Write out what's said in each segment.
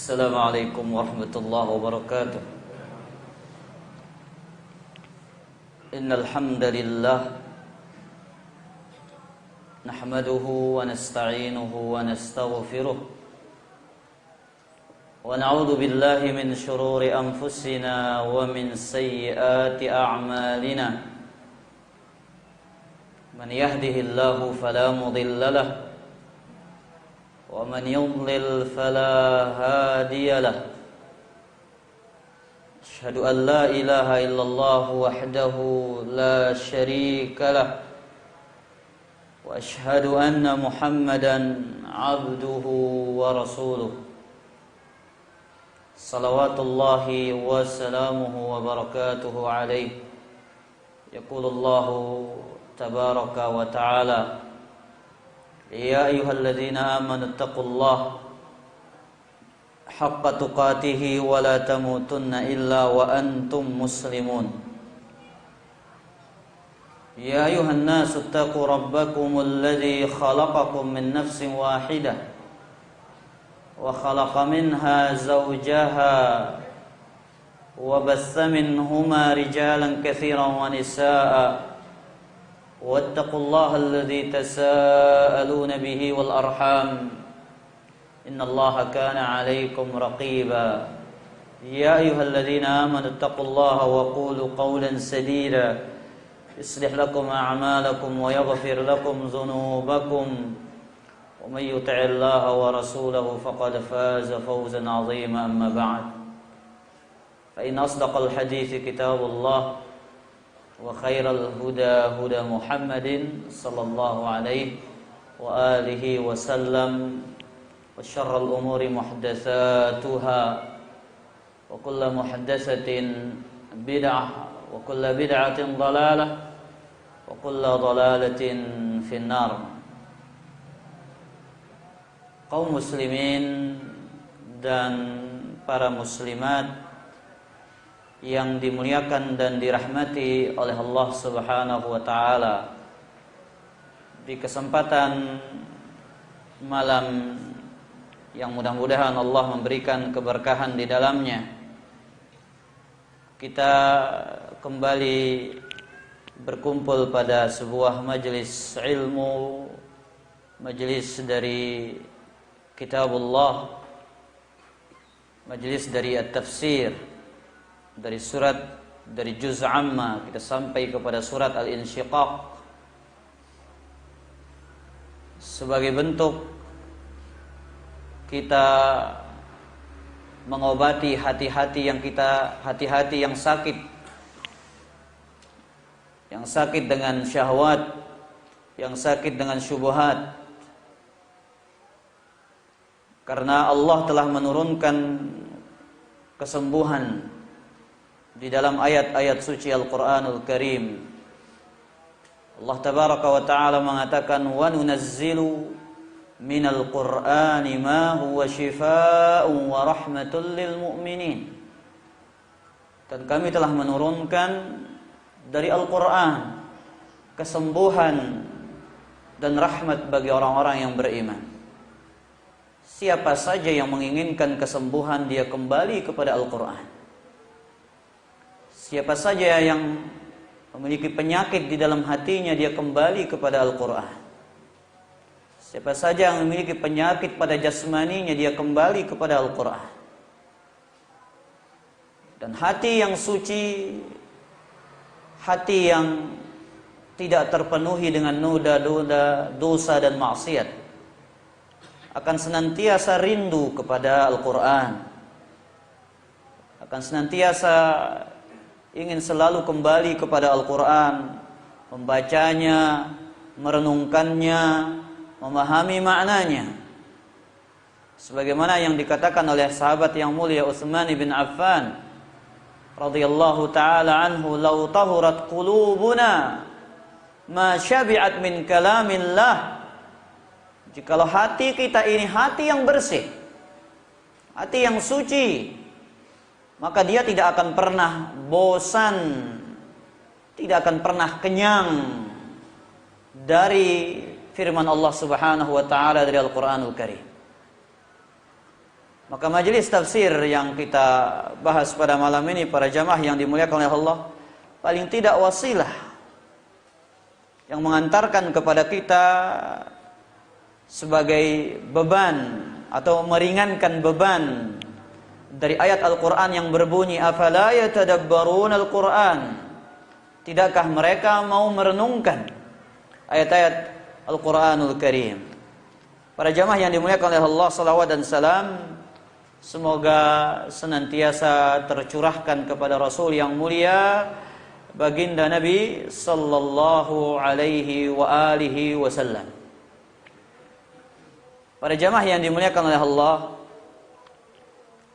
Assalamualaikum warahmatullahi wabarakatuh. Innal hamdalillah nahmaduhu wa nasta'inuhu wa nastaghfiruh wa na'udzu billahi min shururi anfusina wa min sayyiati a'malina. Man yahdihillahu fala mudilla lahu ومن يضلل فلا هادي له أشهد أن لا إله إلا الله وحده لا شريك له وأشهد أن محمدا عبده ورسوله صلوات الله وسلامه وبركاته عليه. يقول الله تبارك وتعالى: يا أيها الذين آمنوا اتقوا الله حق تقاته ولا تموتن إلا وأنتم مسلمون. يا أيها الناس اتقوا ربكم الذي خلقكم من نفس واحدة وخلق منها زوجها وبث منهما رجالا كثيرا ونساء واتقوا الله الذي تساءلون به والأرحام إن الله كان عليكم رقيبا. يا أيها الذين آمنوا اتقوا الله وقولوا قولا سديدا يصلح لكم أعمالكم ويغفر لكم ذنوبكم ومن يطع الله ورسوله فقد فاز فوزا عظيما. أما بعد فإن أصدق الحديث كتاب الله وخير الهدى هدى محمد صلى الله عليه وآله وسلم وشر الأمور محدثاتها وكل محدثة بدعة وكل بدعة ضلالة وكل ضلالة في النار. Kaum muslimin dan para muslimat yang dimuliakan dan dirahmati oleh Allah Subhanahu wa taala. Di kesempatan malam yang mudah-mudahan Allah memberikan keberkahan di dalamnya, kita kembali berkumpul pada sebuah majelis ilmu, majelis dari kitabullah, majelis dari at-tafsir, dari juz amma kita sampai kepada surat al-insyiqaq, sebagai bentuk kita mengobati hati-hati yang sakit, dengan syahwat, yang sakit dengan syubhat, karena Allah telah menurunkan kesembuhan di dalam ayat-ayat suci Al-Qur'anul Karim. Allah tabaraka wa ta'ala mengatakan: wa nunazzilu minal qur'ani ma huwa shifaa'un wa rahmatul lil mu'minin. Dan kami telah menurunkan dari Al-Qur'an kesembuhan dan rahmat bagi orang-orang yang beriman. Siapa saja yang menginginkan kesembuhan, dia kembali kepada Al-Qur'an. Siapa saja yang memiliki penyakit di dalam hatinya, dia kembali kepada Al-Quran. Siapa saja yang memiliki penyakit pada jasmaninya, dia kembali kepada Al-Quran. Dan hati yang suci, hati yang tidak terpenuhi dengan noda-noda dosa dan maksiat, akan senantiasa rindu kepada Al-Quran, akan senantiasa ingin selalu kembali kepada Al-Quran, membacanya, merenungkannya, memahami maknanya. Sebagaimana yang dikatakan oleh sahabat yang mulia Utsman bin Affan radhiyallahu taala anhu, "Lau tahurat qulubuna ma syabi'at min kalamillah." Jikalau hati kita ini hati yang bersih, hati yang suci, maka dia tidak akan pernah bosan, tidak akan pernah kenyang dari firman Allah Subhanahu wa taala dari Al-Qur'anul Karim. Maka majelis tafsir yang kita bahas pada malam ini, para jamaah yang dimuliakan oleh Allah, paling tidak wasilah yang mengantarkan kepada kita sebagai beban atau meringankan beban dari ayat Al-Quran yang berbunyi afala yatadabbaruna Al-Quran. Tidakkah mereka mau merenungkan ayat-ayat Al-Quranul Karim? Para jamaah yang dimuliakan oleh Allah, salawat dan salam semoga senantiasa tercurahkan kepada Rasul yang mulia, baginda Nabi sallallahu alaihi wa alihi wasallam. Para jamaah yang dimuliakan oleh Allah,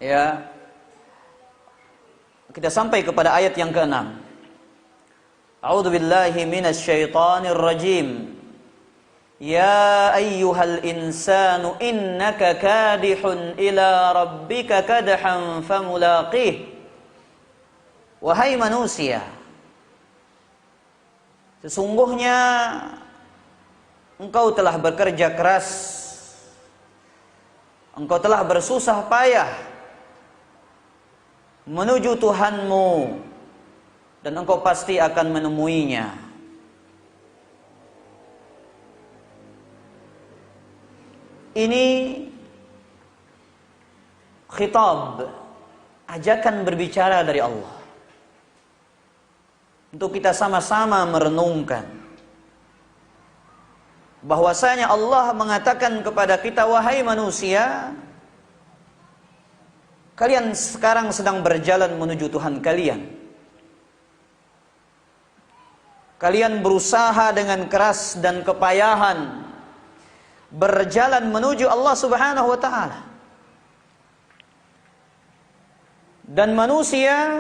ya, kita sampai kepada ayat yang ke-6. A'udzu billahi minasy syaithanir rajim. Ya ayyuhal insanu innaka kadihun ila rabbika kadhan famulaqih. Wahai manusia, sesungguhnya engkau telah bekerja keras, engkau telah bersusah payah menuju Tuhanmu, dan engkau pasti akan menemuinya. Ini khitab, ajakan berbicara dari Allah untuk kita sama-sama merenungkan bahwasanya Allah mengatakan kepada kita, wahai manusia, kalian sekarang sedang berjalan menuju Tuhan kalian. Kalian berusaha dengan keras dan kepayahan berjalan menuju Allah Subhanahu wa taala. Dan manusia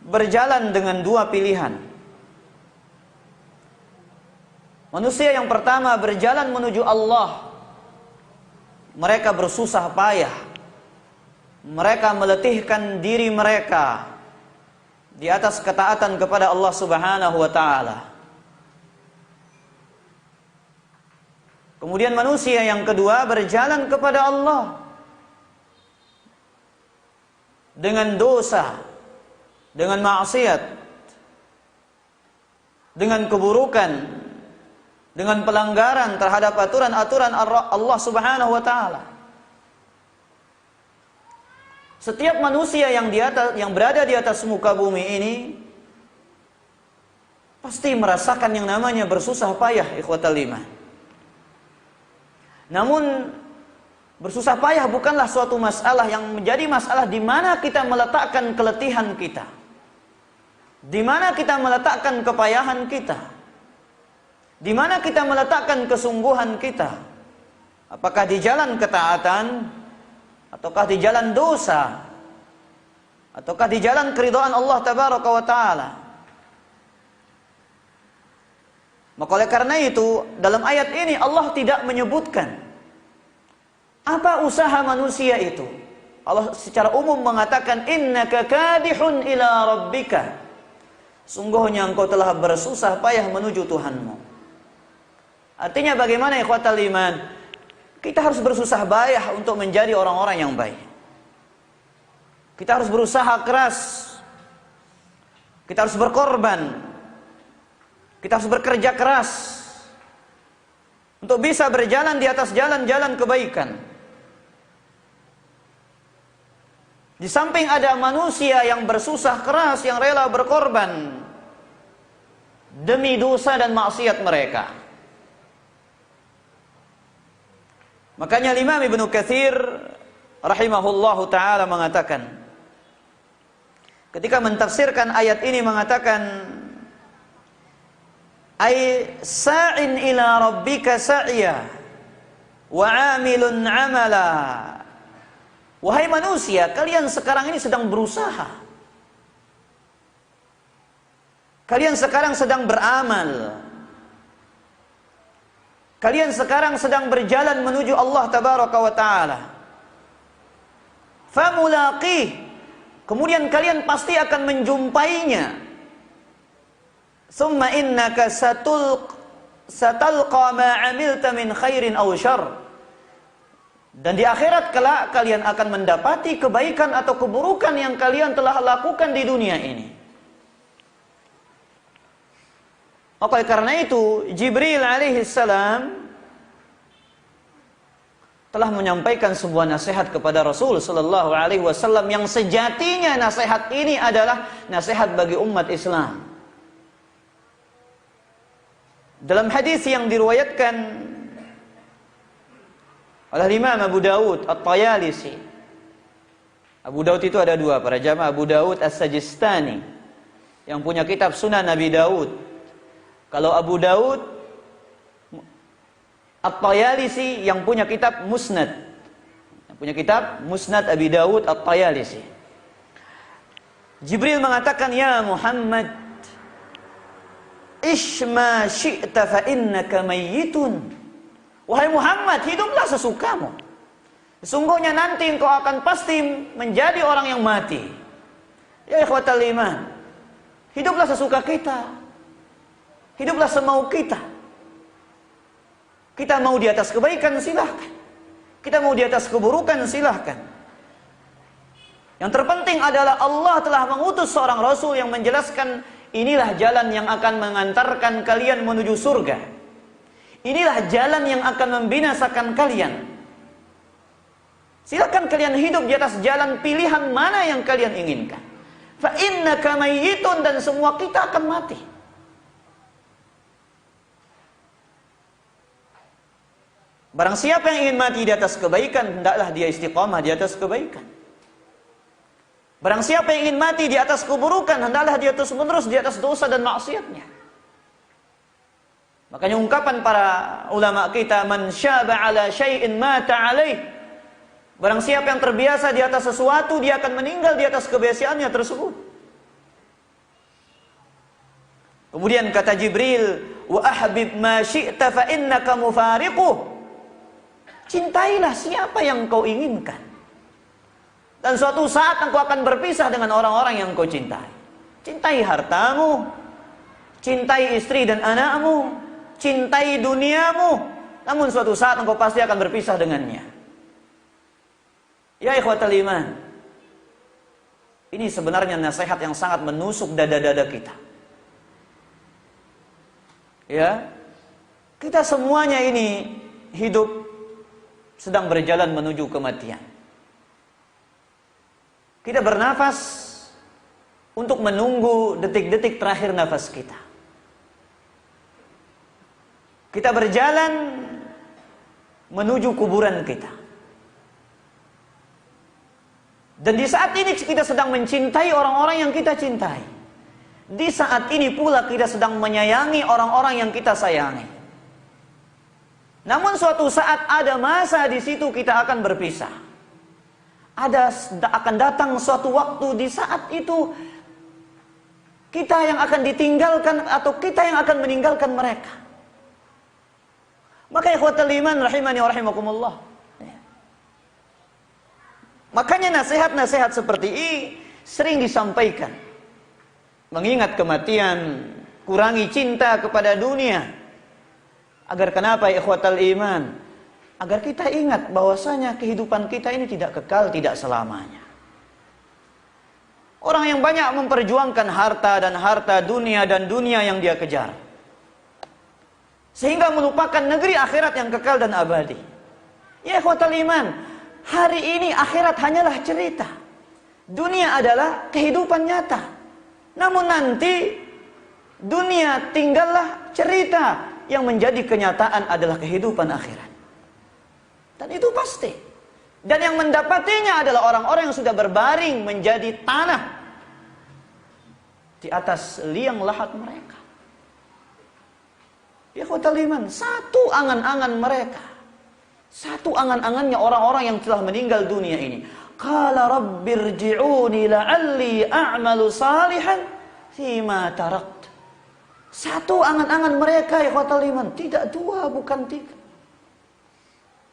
berjalan dengan dua pilihan. Manusia yang pertama berjalan menuju Allah. Mereka bersusah payah. Mereka meletihkan diri mereka di atas ketaatan kepada Allah Subhanahu wa taala. Kemudian manusia yang kedua berjalan kepada Allah dengan dosa, dengan maksiat, dengan keburukan, dengan pelanggaran terhadap aturan-aturan Allah Subhanahu wa taala. Setiap manusia yang berada di atas muka bumi ini pasti merasakan yang namanya bersusah payah, ikhwatal iman. Namun bersusah payah bukanlah suatu masalah yang menjadi masalah di mana kita meletakkan keletihan kita, di mana kita meletakkan kepayahan kita, di mana kita meletakkan kesungguhan kita. Apakah di jalan ketaatan, ataukah di jalan dosa, ataukah di jalan keridhaan Allah Tabaraka wa Ta'ala. Maka oleh karena itu, dalam ayat ini Allah tidak menyebutkan apa usaha manusia itu. Allah secara umum mengatakan, innaka kadihun ila rabbika. Sungguhnya engkau telah bersusah payah menuju Tuhanmu. Artinya bagaimana ikhwatal iman? Kita harus bersusah payah untuk menjadi orang-orang yang baik. Kita harus berusaha keras. Kita harus berkorban. Kita harus bekerja keras untuk bisa berjalan di atas jalan-jalan kebaikan. Di samping ada manusia yang bersusah keras, yang rela berkorban demi dosa dan maksiat mereka. Makanya Imam Ibnu Katsir rahimahullahu taala mengatakan, ketika mentafsirkan ayat ini mengatakan, ay sa'in ila rabbika sa'ya wa 'amilun 'amala. Wahai manusia, kalian sekarang ini sedang berusaha. Kalian sekarang sedang beramal. Kalian sekarang sedang berjalan menuju Allah Tabaraka wa Ta'ala. Famulaqih. Kemudian kalian pasti akan menjumpainya. Summa innaka satalqa ma 'amilta min khairin aw syarr. Dan di akhirat kelak kalian akan mendapati kebaikan atau keburukan yang kalian telah lakukan di dunia ini. Oleh karena itu, Jibril alaihissalam telah menyampaikan sebuah nasihat kepada Rasul sallallahu alaihi wasallam yang sejatinya nasihat ini adalah nasihat bagi umat Islam. Dalam hadis yang diriwayatkan oleh Imam Abu Dawud At-Tayalisi. Abu Dawud itu ada dua, para jamaah. Abu Dawud As-Sajistani yang punya kitab Sunan Nabi Dawud. Kalau Abu Dawud At-Tayalisi yang punya kitab Musnad. Yang punya kitab Musnad Abi Dawud At-Tayalisi. Jibril mengatakan, "Ya Muhammad, ish ma syi'ta fa innaka mayyitun." Wahai Muhammad, hiduplah sesukamu. Sesungguhnya nanti engkau akan pasti menjadi orang yang mati. Ya ikhwatal iman, hiduplah sesuka kita. Hiduplah semau kita. Kita mau di atas kebaikan, silahkan. Kita mau di atas keburukan, silahkan. Yang terpenting adalah Allah telah mengutus seorang Rasul yang menjelaskan inilah jalan yang akan mengantarkan kalian menuju surga. Inilah jalan yang akan membinasakan kalian. Silakan kalian hidup di atas jalan pilihan mana yang kalian inginkan. Fa innaka mayyitun, dan semua kita akan mati. Barang siapa yang ingin mati di atas kebaikan, hendaklah dia istiqamah di atas kebaikan. Barang siapa yang ingin mati di atas keburukan, hendaklah dia terus-menerus di atas dosa dan maksiatnya. Makanya ungkapan para ulama kita, man syaba ala syai'in mata alaih. Barang siapa yang terbiasa di atas sesuatu, dia akan meninggal di atas kebiasaannya tersebut. Kemudian kata Jibril, wa ahbib ma syi'ta fa innaka mufariquh. Cintailah siapa yang kau inginkan, dan suatu saat engkau akan berpisah dengan orang-orang yang kau cintai. Cintai hartamu, cintai istri dan anakmu, cintai duniamu, namun suatu saat engkau pasti akan berpisah dengannya. Ya ikhwatal iman, ini sebenarnya nasihat yang sangat menusuk dada-dada kita. Ya, kita semuanya ini hidup sedang berjalan menuju kematian. Kita bernafas untuk menunggu detik-detik terakhir nafas kita. Kita berjalan menuju kuburan kita. Dan di saat ini kita sedang mencintai orang-orang yang kita cintai. Di saat ini pula kita sedang menyayangi orang-orang yang kita sayangi. Namun suatu saat ada masa di situ kita akan berpisah. Akan datang suatu waktu di saat itu kita yang akan ditinggalkan atau kita yang akan meninggalkan mereka. Maka ikhwatal iman rahimani wa rahimakumullah. Makanya nasihat-nasihat seperti ini sering disampaikan. Mengingat kematian, kurangi cinta kepada dunia. Agar kenapa ikhwatal iman? Agar kita ingat bahwasanya kehidupan kita ini tidak kekal, tidak selamanya. Orang yang banyak memperjuangkan harta dan harta dunia dan dunia yang dia kejar, sehingga melupakan negeri akhirat yang kekal dan abadi. Ya ikhwatal iman, hari ini akhirat hanyalah cerita. Dunia adalah kehidupan nyata. Namun nanti dunia tinggallah cerita, yang menjadi kenyataan adalah kehidupan akhirat. Dan itu pasti. Dan yang mendapatinya adalah orang-orang yang sudah berbaring menjadi tanah di atas liang lahat mereka. Ikhwatal iman, satu angan-angan mereka, satu angan-angannya orang-orang yang telah meninggal dunia ini. Qala rabbirji'uni la'alli a'malu salihan fima tarakt. Satu angan-angan mereka ikhwatal iman, tidak dua, bukan tiga.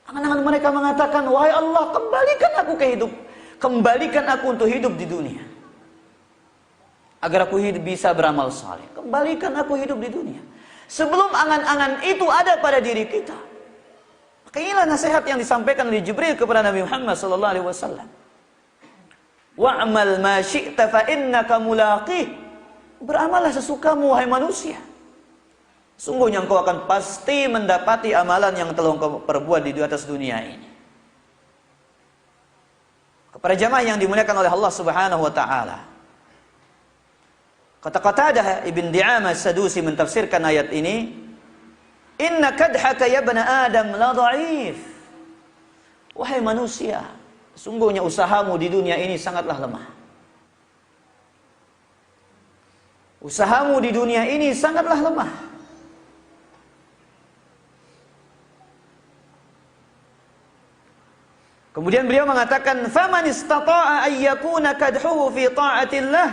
Angan-angan mereka mengatakan, wahai Allah, kembalikan aku ke hidup, kembalikan aku untuk hidup di dunia, agar aku bisa beramal saleh. Kembalikan aku hidup di dunia. Sebelum angan-angan itu ada pada diri kita, Maka inilah nasihat yang disampaikan oleh Jibril kepada Nabi Muhammad sallallahu alaihi wasallam. Wa'mal ma syi'ta fa innaka mulaqih. Beramallah sesukamu wahai manusia. Sungguhnya engkau akan pasti mendapati amalan yang telah engkau perbuat di atas dunia ini. Kepada jamaah yang dimuliakan oleh Allah Subhanahu wa taala. Kata Qatadah Ibn Di'amah As-Sadusi mentafsirkan ayat ini, "Inna kadhaka ya bani Adam la dha'if." Wahai manusia, sungguhnya usahamu di dunia ini sangatlah lemah. Usahamu di dunia ini sangatlah lemah. Kemudian beliau mengatakan, "Faman istata'a ay yakuna kadhuhu fi ta'atillah,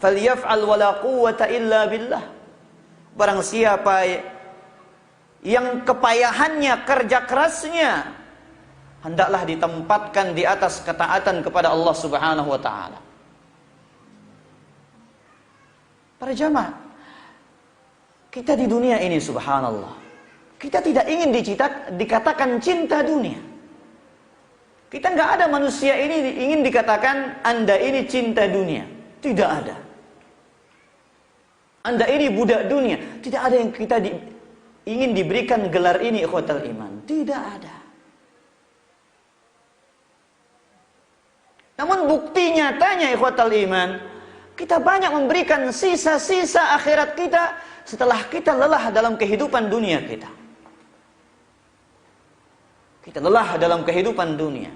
falyaf'al wa la quwwata illa billah." Barang siapa yang kepayahannya, kerja kerasnya hendaklah ditempatkan di atas ketaatan kepada Allah Subhanahu wa taala. Para jamaah, kita di dunia ini subhanallah, kita tidak ingin dikatakan cinta dunia. Kita nggak ada manusia ini ingin dikatakan Anda ini cinta dunia. Tidak ada. Anda ini budak dunia. Tidak ada yang kita ingin diberikan gelar ini ikhwatal iman. Tidak ada. Namun bukti nyatanya ikhwatal iman, kita banyak memberikan sisa-sisa akhirat kita setelah kita lelah dalam kehidupan dunia kita. Kita lelah dalam kehidupan dunia,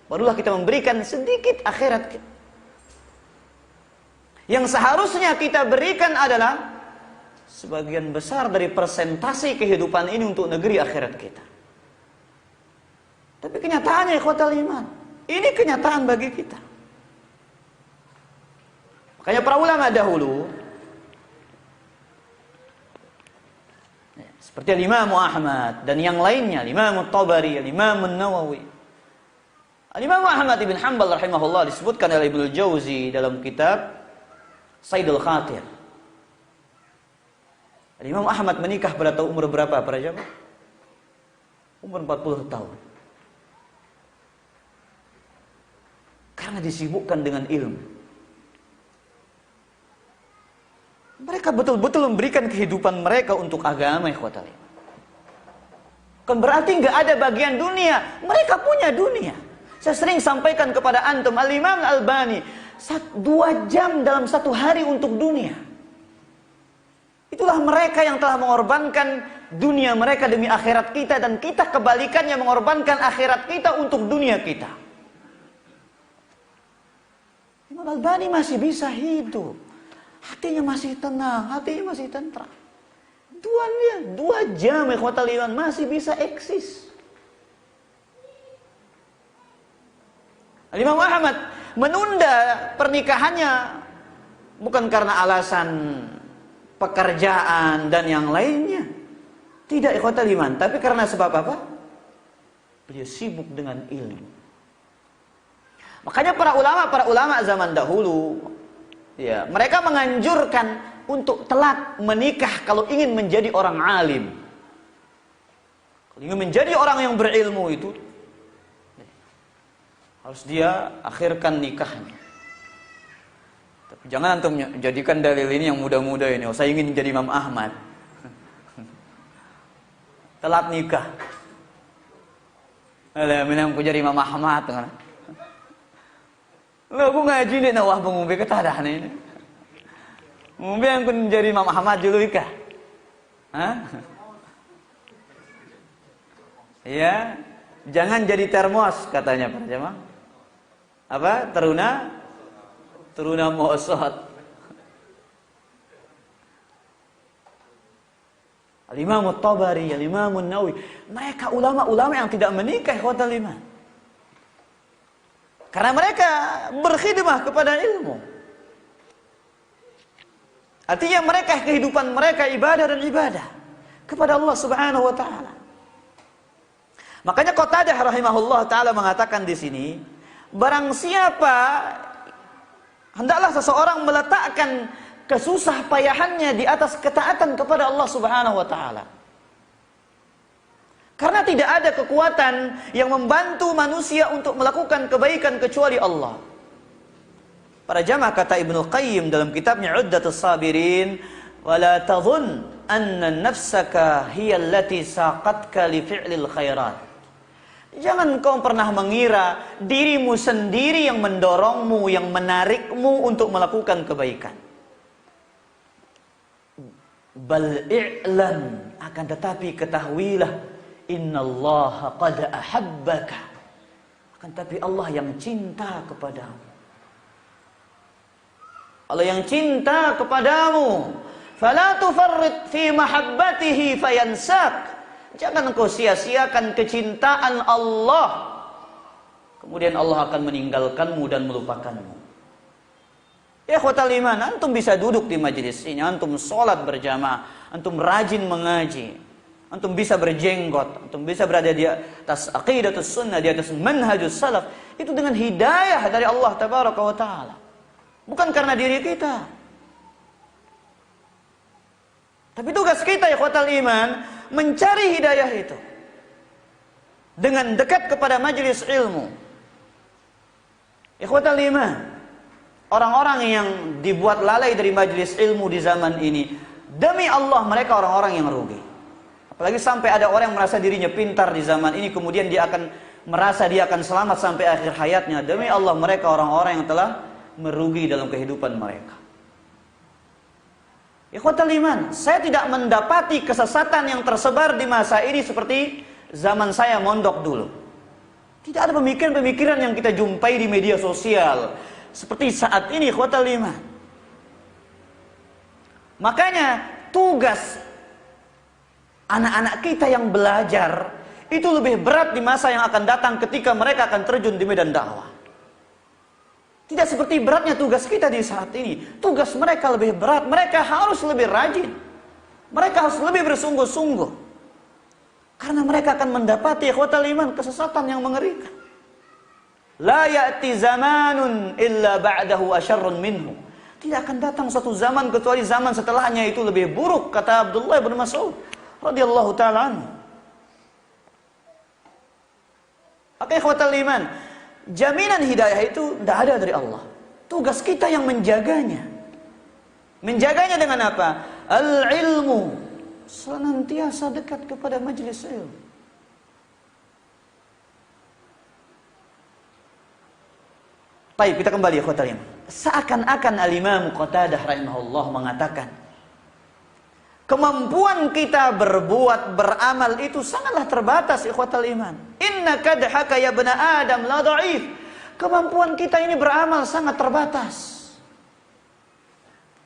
barulah kita memberikan sedikit akhirat kita. Yang seharusnya kita berikan adalah sebagian besar dari persentase kehidupan ini untuk negeri akhirat kita. Tapi kenyataannya ikhwatal iman, ini kenyataan bagi kita. Makanya para ulama dahulu, seperti Imam Ahmad dan yang lainnya, Imam Tabari, Imam Nawawi. Imam Ahmad ibn Hanbal rahimahullah disebutkan oleh Ibnu Jauzi dalam kitab Saidul Khatir. Imam Ahmad menikah pada umur berapa para jamaah? Umur 40 tahun. Karena disibukkan dengan ilmu. Mereka betul-betul memberikan kehidupan mereka untuk agama, ikhwatal. Kan berarti nggak ada bagian dunia. Mereka punya dunia. Saya sering sampaikan kepada antum, Al-Imam Al-Albani 2 jam dalam 1 hari untuk dunia. Itulah mereka yang telah mengorbankan dunia mereka demi akhirat kita, dan kita kebalikannya mengorbankan akhirat kita untuk dunia kita. Imam Al-Albani masih bisa hidup. Hatinya masih tenang, hatinya masih tentram. 2 jam ikhwatal iman masih bisa eksis. Imam Ahmad menunda pernikahannya bukan karena alasan pekerjaan dan yang lainnya. Tidak ikhwatal iman, tapi karena sebab apa? Beliau sibuk dengan ilmu. Makanya para ulama zaman dahulu, ya, mereka menganjurkan untuk telat menikah kalau ingin menjadi orang alim. Kalau ingin menjadi orang yang berilmu itu harus dia akhirkan nikahnya. Tapi jangan antum jadikan dalil ini yang muda-muda ini. Oh, saya ingin jadi Imam Ahmad. Telat nikah. Alah, aku jadi Imam Ahmad. Lo aku ngaji ni nak wah pengumbi kata dah ni. Ngumbi yang kun jadi Imam Ahmad dulu ikah. Hah? Ya, jangan jadi termos katanya para jemaah. Apa? Teruna mosot. Al-Imam Tabari, Al-Imam Nawawi, mereka ulama-ulama yang tidak menikah ikhwatal iman. Karena mereka berkhidmah kepada ilmu. Artinya mereka, kehidupan mereka ibadah dan ibadah kepada Allah Subhanahu wa taala. Makanya Qatadah rahimahullah taala mengatakan di sini, barang siapa hendaklah seseorang meletakkan kesusah payahannya di atas ketaatan kepada Allah Subhanahu wa taala. Karena tidak ada kekuatan yang membantu manusia untuk melakukan kebaikan kecuali Allah. Para jamaah, kata Ibnu Qayyim dalam kitabnya Uddatus Sabirin, wala tadhun anna nafsaka hiya allati saqatka li fi'lil khairat. Jangan kau pernah mengira dirimu sendiri yang mendorongmu, yang menarikmu untuk melakukan kebaikan. Bal i'lam, akan tetapi ketahuilah, innallaha qad ahabbaka, akan tetapi Allah yang cinta kepadamu. Allah yang cinta kepadamu. Fala tufarrit fi mahabbatihi fayansak. Jangan kau sia-siakan kecintaan Allah, kemudian Allah akan meninggalkanmu dan melupakanmu. Ya ikhwatal iman, antum bisa duduk di majelis ini, antum sholat berjamaah, antum rajin mengaji, antum bisa berjenggot, antum bisa berada di atas aqidatus sunnah, di atas manhajus salaf, itu dengan hidayah dari Allah tabaraka wa ta'ala, bukan karena diri kita. Tapi tugas kita ya ikhwatal iman, mencari hidayah itu dengan dekat kepada majelis ilmu. Ikhwatal iman, orang-orang yang dibuat lalai dari majelis ilmu di zaman ini, demi Allah mereka orang-orang yang rugi. Apalagi sampai ada orang yang merasa dirinya pintar di zaman ini, kemudian dia akan merasa dia akan selamat sampai akhir hayatnya. Demi Allah mereka orang-orang yang telah merugi dalam kehidupan mereka. Ikhwatal iman, saya tidak mendapati kesesatan yang tersebar di masa ini seperti zaman saya mondok dulu. Tidak ada pemikiran-pemikiran yang kita jumpai di media sosial seperti saat ini, ikhwatal iman. Makanya tugas anak-anak kita yang belajar itu lebih berat di masa yang akan datang ketika mereka akan terjun di medan dakwah. Tidak seperti beratnya tugas kita di saat ini. Tugas mereka lebih berat. Mereka harus lebih rajin. Mereka harus lebih bersungguh-sungguh. Karena mereka akan mendapati ikhwatal iman kesesatan yang mengerikan. La ya'ti zamanun illa ba'dahu asyarrun minhu. Tidak akan datang suatu zaman kecuali zaman setelahnya itu lebih buruk, kata Abdullah bin Mas'ud radhiyallahu taala anhu. Oke ikhwatal iman, jaminan hidayah itu tidak ada dari Allah. Tugas kita yang menjaganya. Menjaganya dengan apa? Al-ilmu. Senantiasa dekat kepada majelis ilmu. Baik, kita kembali ya ikhwatal iman. Seakan-akan Al-Imam Qatadah rahimahullah mengatakan, kemampuan kita berbuat, beramal itu sangatlah terbatas ikhwatal iman. Inna kadhaka ya bani Adam la dha'if. Kemampuan kita ini beramal sangat terbatas.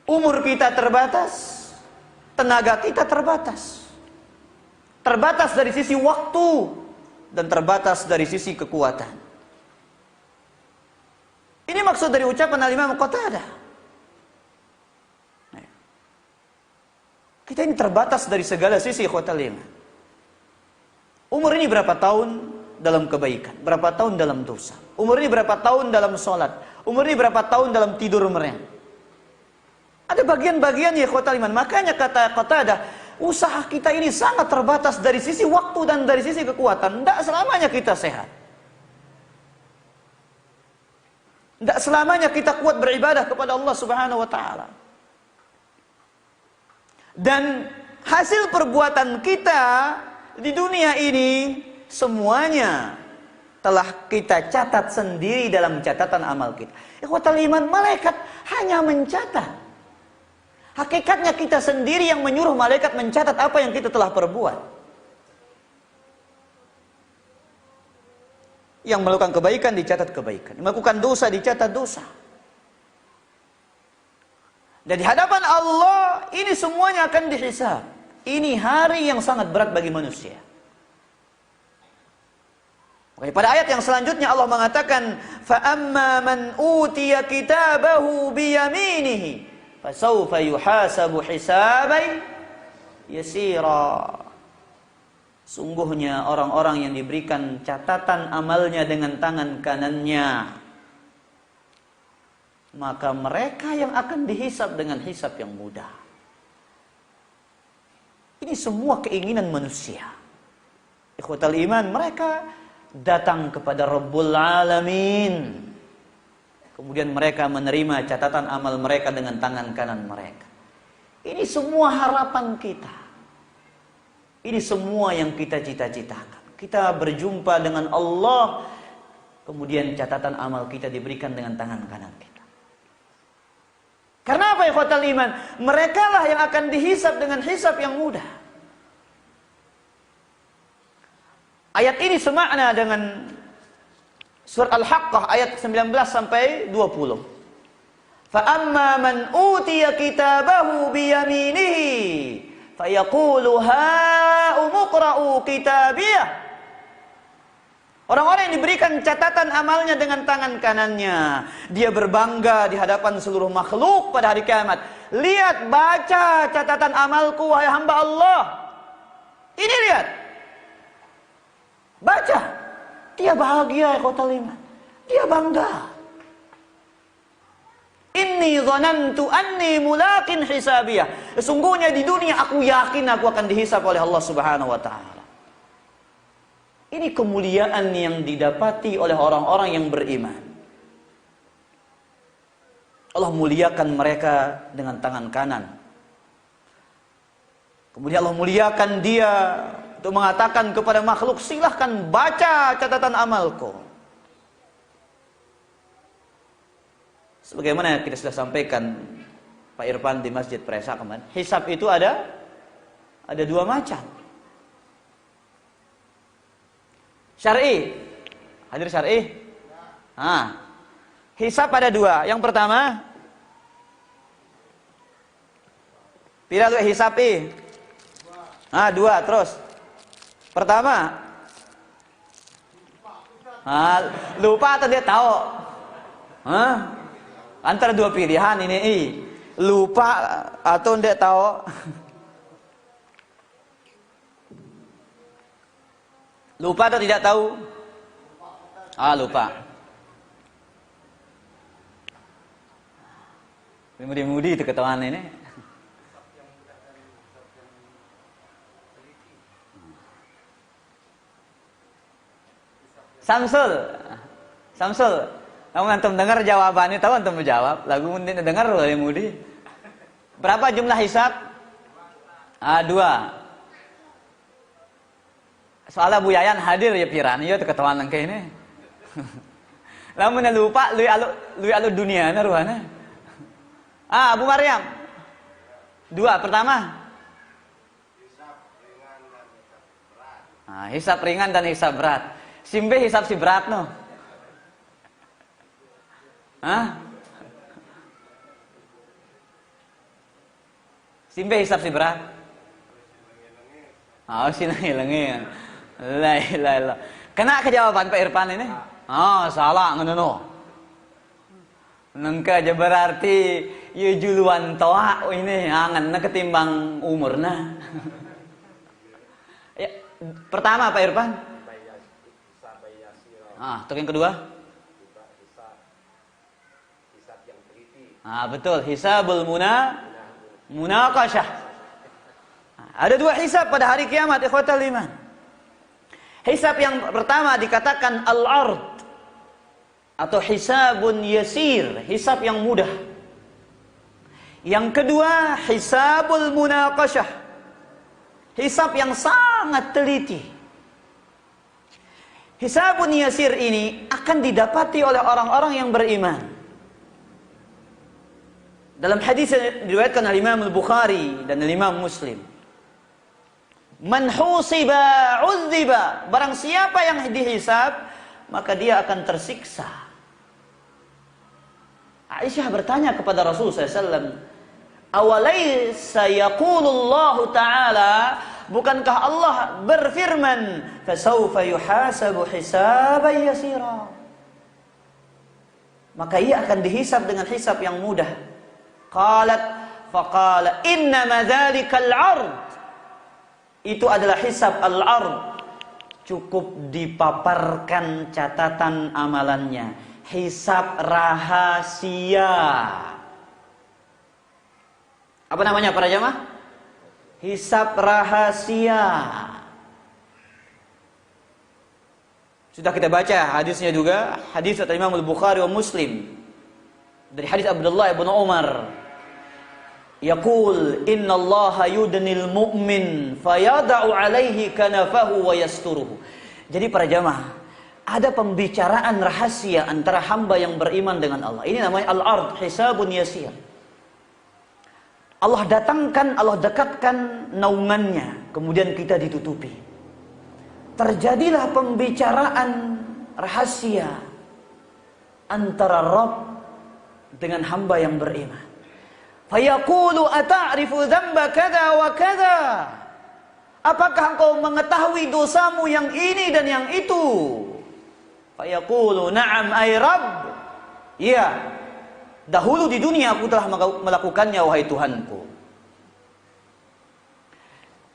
Umur kita terbatas, tenaga kita terbatas. Terbatas dari sisi waktu dan terbatas dari sisi kekuatan. Ini maksud dari ucapan Al-Imam Qatadah. Kita ini terbatas dari segala sisi ikhwatal iman. Umur ini berapa tahun dalam kebaikan, berapa tahun dalam dosa. Umur ini berapa tahun dalam sholat. Umur ini berapa tahun dalam tidur merem. Ada bagian-bagian ya ikhwatal iman. Makanya kata Qatadah, usaha kita ini sangat terbatas dari sisi waktu dan dari sisi kekuatan. Tidak selamanya kita sehat. Tidak selamanya kita kuat beribadah kepada Allah Subhanahu wa ta'ala. Dan hasil perbuatan kita di dunia ini semuanya telah kita catat sendiri dalam catatan amal kita. Ikhwatal iman, malaikat hanya mencatat. Hakikatnya kita sendiri yang menyuruh malaikat mencatat apa yang kita telah perbuat. Yang melakukan kebaikan dicatat kebaikan, melakukan dosa dicatat dosa. Dan di hadapan Allah ini semuanya akan dihisab. Ini hari yang sangat berat bagi manusia. Oke, pada ayat yang selanjutnya Allah mengatakan, fa amma man utiya kitabahu biyaminihi fasawfa yuhasabu hisaban yasira. Sungguhnya orang-orang yang diberikan catatan amalnya dengan tangan kanannya, maka mereka yang akan dihisab dengan hisab yang mudah. Ini semua keinginan manusia. ikhwatal iman, mereka datang kepada Rabbul Alamin. Kemudian mereka menerima catatan amal mereka dengan tangan kanan mereka. Ini semua harapan kita. Ini semua yang kita cita-citakan. Kita berjumpa dengan Allah, kemudian catatan amal kita diberikan dengan tangan kanan kita. Karena apa, ikhwatal iman? Mereka lah yang akan dihisab dengan hisab yang mudah. Ayat ini semakna dengan Surat Al-Haqqah ayat 19 sampai 20. Fa amma man utiya kitabahu bi yaminihi fayaqulu ha'umqra'u kitabiyah. Orang-orang yang diberikan catatan amalnya dengan tangan kanannya, dia berbangga di hadapan seluruh makhluk pada hari kiamat. Lihat, baca catatan amalku wahai hamba Allah. Ini lihat. Baca. Dia bahagia, ikhwatal iman. Dia bangga. Inni dhanantu anni mulaqin hisabiyah. Sesungguhnya di dunia aku yakin aku akan dihisab oleh Allah Subhanahu wa taala. Ini kemuliaan yang didapati oleh orang-orang yang beriman. Allah muliakan mereka dengan tangan kanan. Kemudian Allah muliakan dia untuk mengatakan kepada makhluk, silahkan baca catatan amalku. Sebagaimana kita sudah sampaikan Pak Irfan di Masjid Presa kemarin, hisab itu ada dua macam. Syar'i, hadir syar'i. Hisab ada dua. Yang pertama, pira lu hisabi? Dua terus. Pertama, lupa atau dia tahu? Antara dua pilihan ini, lupa atau dia tahu? Lupa atau tidak tahu? Lupa. Mudi-mudi itu ketahuan ini. Samsul. Kamu antum dengar jawabannya, tahu antum menjawab. Lagu dengar oleh mudi. Berapa jumlah hisab? 2. Soalnya Bu Yayan hadir ya piran, ya ketahuan nang ini. Lamun lupa lui alu dunia na ruhana. Bu Maryam. 2 pertama. Hisab ringan dan hisab berat. Simbe hisab si berat no. Simbe hisab si berat. Sinangi-langi. La ilaha illallah. Kena ke jawaban Pak Irfan ini? Salah ngono. Nengka aja berarti ye juluan toa ini anganna ketimbang umurna. Ya, pertama Pak Irfan. Untuk yang kedua? Hisab yang teliti. Betul, hisabul munaqasyah. Ada 2 hisab pada hari kiamat, ikhwatal iman. Hisab yang pertama dikatakan al-ard atau hisabun yasir, hisab yang mudah. Yang kedua, hisabul munaqasyah, hisab yang sangat teliti. Hisabun yasir ini akan didapati oleh orang-orang yang beriman. Dalam hadis yang diriwayatkan oleh Imam Al-Bukhari dan Imam Muslim, man husiba uzziba, barang siapa yang dihisab maka dia akan tersiksa. Aisyah bertanya kepada Rasulullah SAW, awalaysa yaqulullahu ta'ala, bukankah Allah berfirman, fasawfa yuhasabu hisaban yasira, maka ia akan dihisab dengan hisab yang mudah. Faqala innama dzalikal 'ard, itu adalah hisab al-'ard, cukup dipaparkan catatan amalannya, hisab rahasia. Apa namanya para jamaah? Hisab rahasia. Sudah kita baca hadisnya juga, hadis dari Imam Al-Bukhari wa Muslim. Dari hadis Abdullah bin Umar. Yaqul inna Allah yudnil mu'min fayada'u alaihi kanafahu wa yasturuhu. Jadi para jamaah, ada pembicaraan rahasia antara hamba yang beriman dengan Allah. Ini namanya al-ard, hisabun yasir. Allah datangkan, Allah dekatkan naungannya, kemudian kita ditutupi. Terjadilah pembicaraan rahasia antara Rabb dengan hamba yang beriman. Fayaqulu ata'rifu dzamba kadza wa kadza? Apakah engkau mengetahui dosamu yang ini dan yang itu? Fayaqulu na'am ay Rabb. Ya, dahulu di dunia aku telah melakukannya wahai Tuhanku.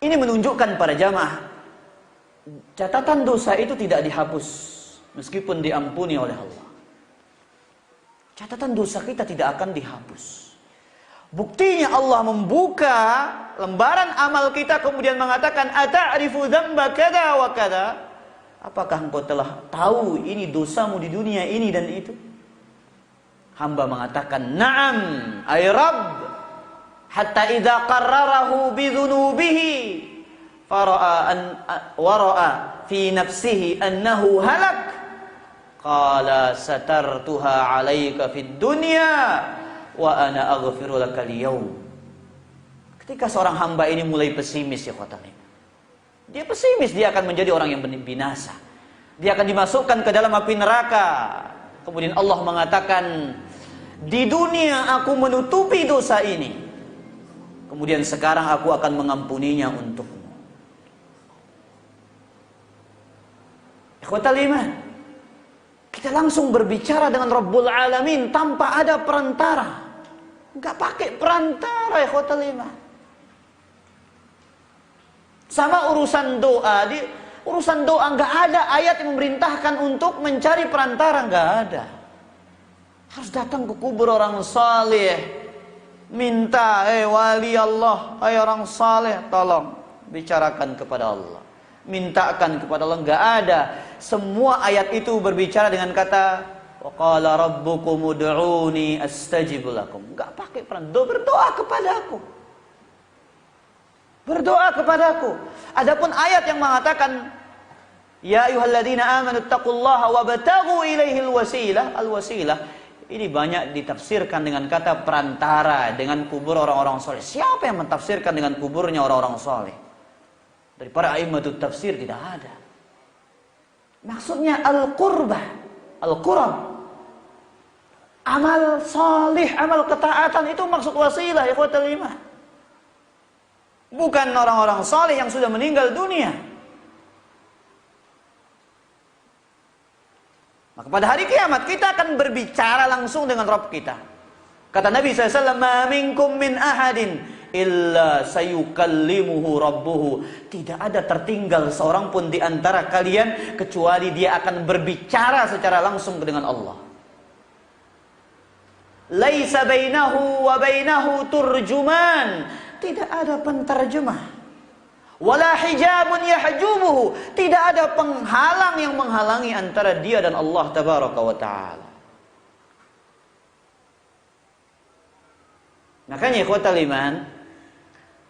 Ini menunjukkan para jamaah, catatan dosa itu tidak dihapus meskipun diampuni oleh Allah. Catatan dosa kita tidak akan dihapus. Buktinya Allah membuka lembaran amal kita kemudian mengatakan ata'rifu dzamba kadza wa kadza? Apakah engkau telah tahu ini dosamu di dunia ini dan itu? Hamba mengatakan na'am ay Rabb, hatta idza qarrarahu bi dzunubihi wara'a fi nafsihi annahu halak qala satartuha 'alaika fid dunya wa ana aghfiru lakal yaum. Ketika seorang hamba ini mulai pesimis ya khotimah, dia pesimis, dia akan menjadi orang yang binasa, dia akan dimasukkan ke dalam api neraka. Kemudian Allah mengatakan, di dunia aku menutupi dosa ini, kemudian sekarang aku akan mengampuninya untukmu. Ikhwatal iman, kita langsung berbicara dengan Rabbul Alamin tanpa ada perantara. Enggak pakai perantara, ikhwatal iman. Sama urusan doa, urusan doa enggak ada ayat yang memerintahkan untuk mencari perantara, enggak ada. Harus datang ke kubur orang saleh, minta, wali Allah, orang saleh, tolong bicarakan kepada Allah. Mintakan kepada Allah, enggak ada. Semua ayat itu berbicara dengan kata wa qala rabbukum ud'uni astajib lakum. Enggak pakai peran, berdoa kepadaku. Berdoa kepadaku. Adapun ayat yang mengatakan ya ayyuhalladzina amanu taqullaha wabtaghu ilaihil wasilah, al-wasilah, ini banyak ditafsirkan dengan kata perantara, dengan kubur orang-orang soleh. Siapa yang mentafsirkan dengan kuburnya orang-orang soleh? Dari para a'immatut tafsir tidak ada. Maksudnya al-qurbah, al-qurab, amal salih, amal ketaatan, itu maksud wasilah, ikhwatal iman. Bukan orang-orang saleh yang sudah meninggal dunia. Maka pada hari kiamat kita akan berbicara langsung dengan Rabb kita. Kata Nabi SAW, ma minkum min ahadin illa sayukallimuhu rabbuhu. Tidak ada tertinggal seorang pun di antara kalian kecuali dia akan berbicara secara langsung dengan Allah. Laisa bainahu wa bainahu turjuman. Tidak ada penterjemah. Wala hijabun yahjubuhu. Tidak ada penghalang yang menghalangi antara dia dan Allah tabaraka wa ta'ala. Makanya ikhwatal iman,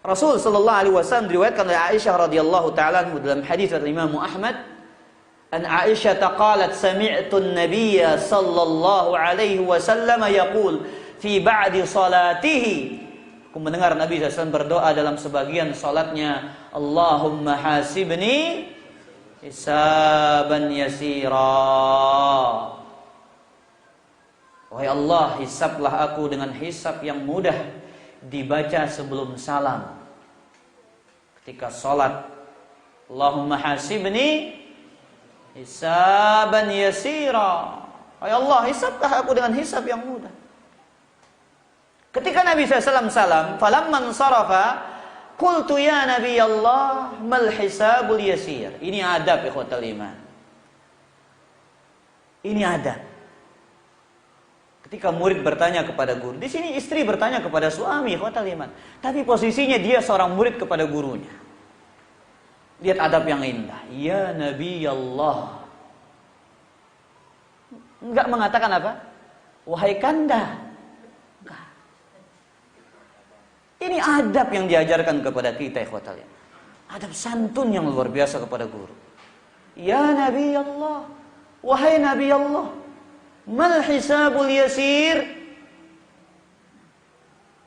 Rasul sallallahu alaihi wasallam diriwayatkan oleh Aisyah radhiyallahu taala dalam hadis dari Imam Ahmad, an Aisyah qalat sami'tu an-nabiyya sallallahu alaihi wasallam yaqul fi ba'di salatihi. Aku mendengar Nabi SAW berdoa dalam sebagian salatnya, Allahumma hasibni hisaban yasira. Wahai Allah, hisablah aku dengan hisab yang mudah, dibaca sebelum salam. Ketika salat, Allahumma hasibni hisaban yasira. Wahai Allah, hisablah aku dengan hisab yang mudah. Ketika Nabi SAW salam, falamman sarafa, qultu ya Nabi Allah, mal hisabul yasir. Ini adab ikhwatal iman. Ini adab. Ketika murid bertanya kepada guru, di sini istri bertanya kepada suami, ikhwatal iman. Tapi posisinya dia seorang murid kepada gurunya. Lihat adab yang indah. Ya Nabi Allah, Enggak mengatakan apa? Wahai kanda. Enggak. Ini adab yang diajarkan kepada kita, ikhwatal. Adab santun yang luar biasa kepada guru. Ya Nabi Allah, wahai Nabi Allah, mal hisabul yasir?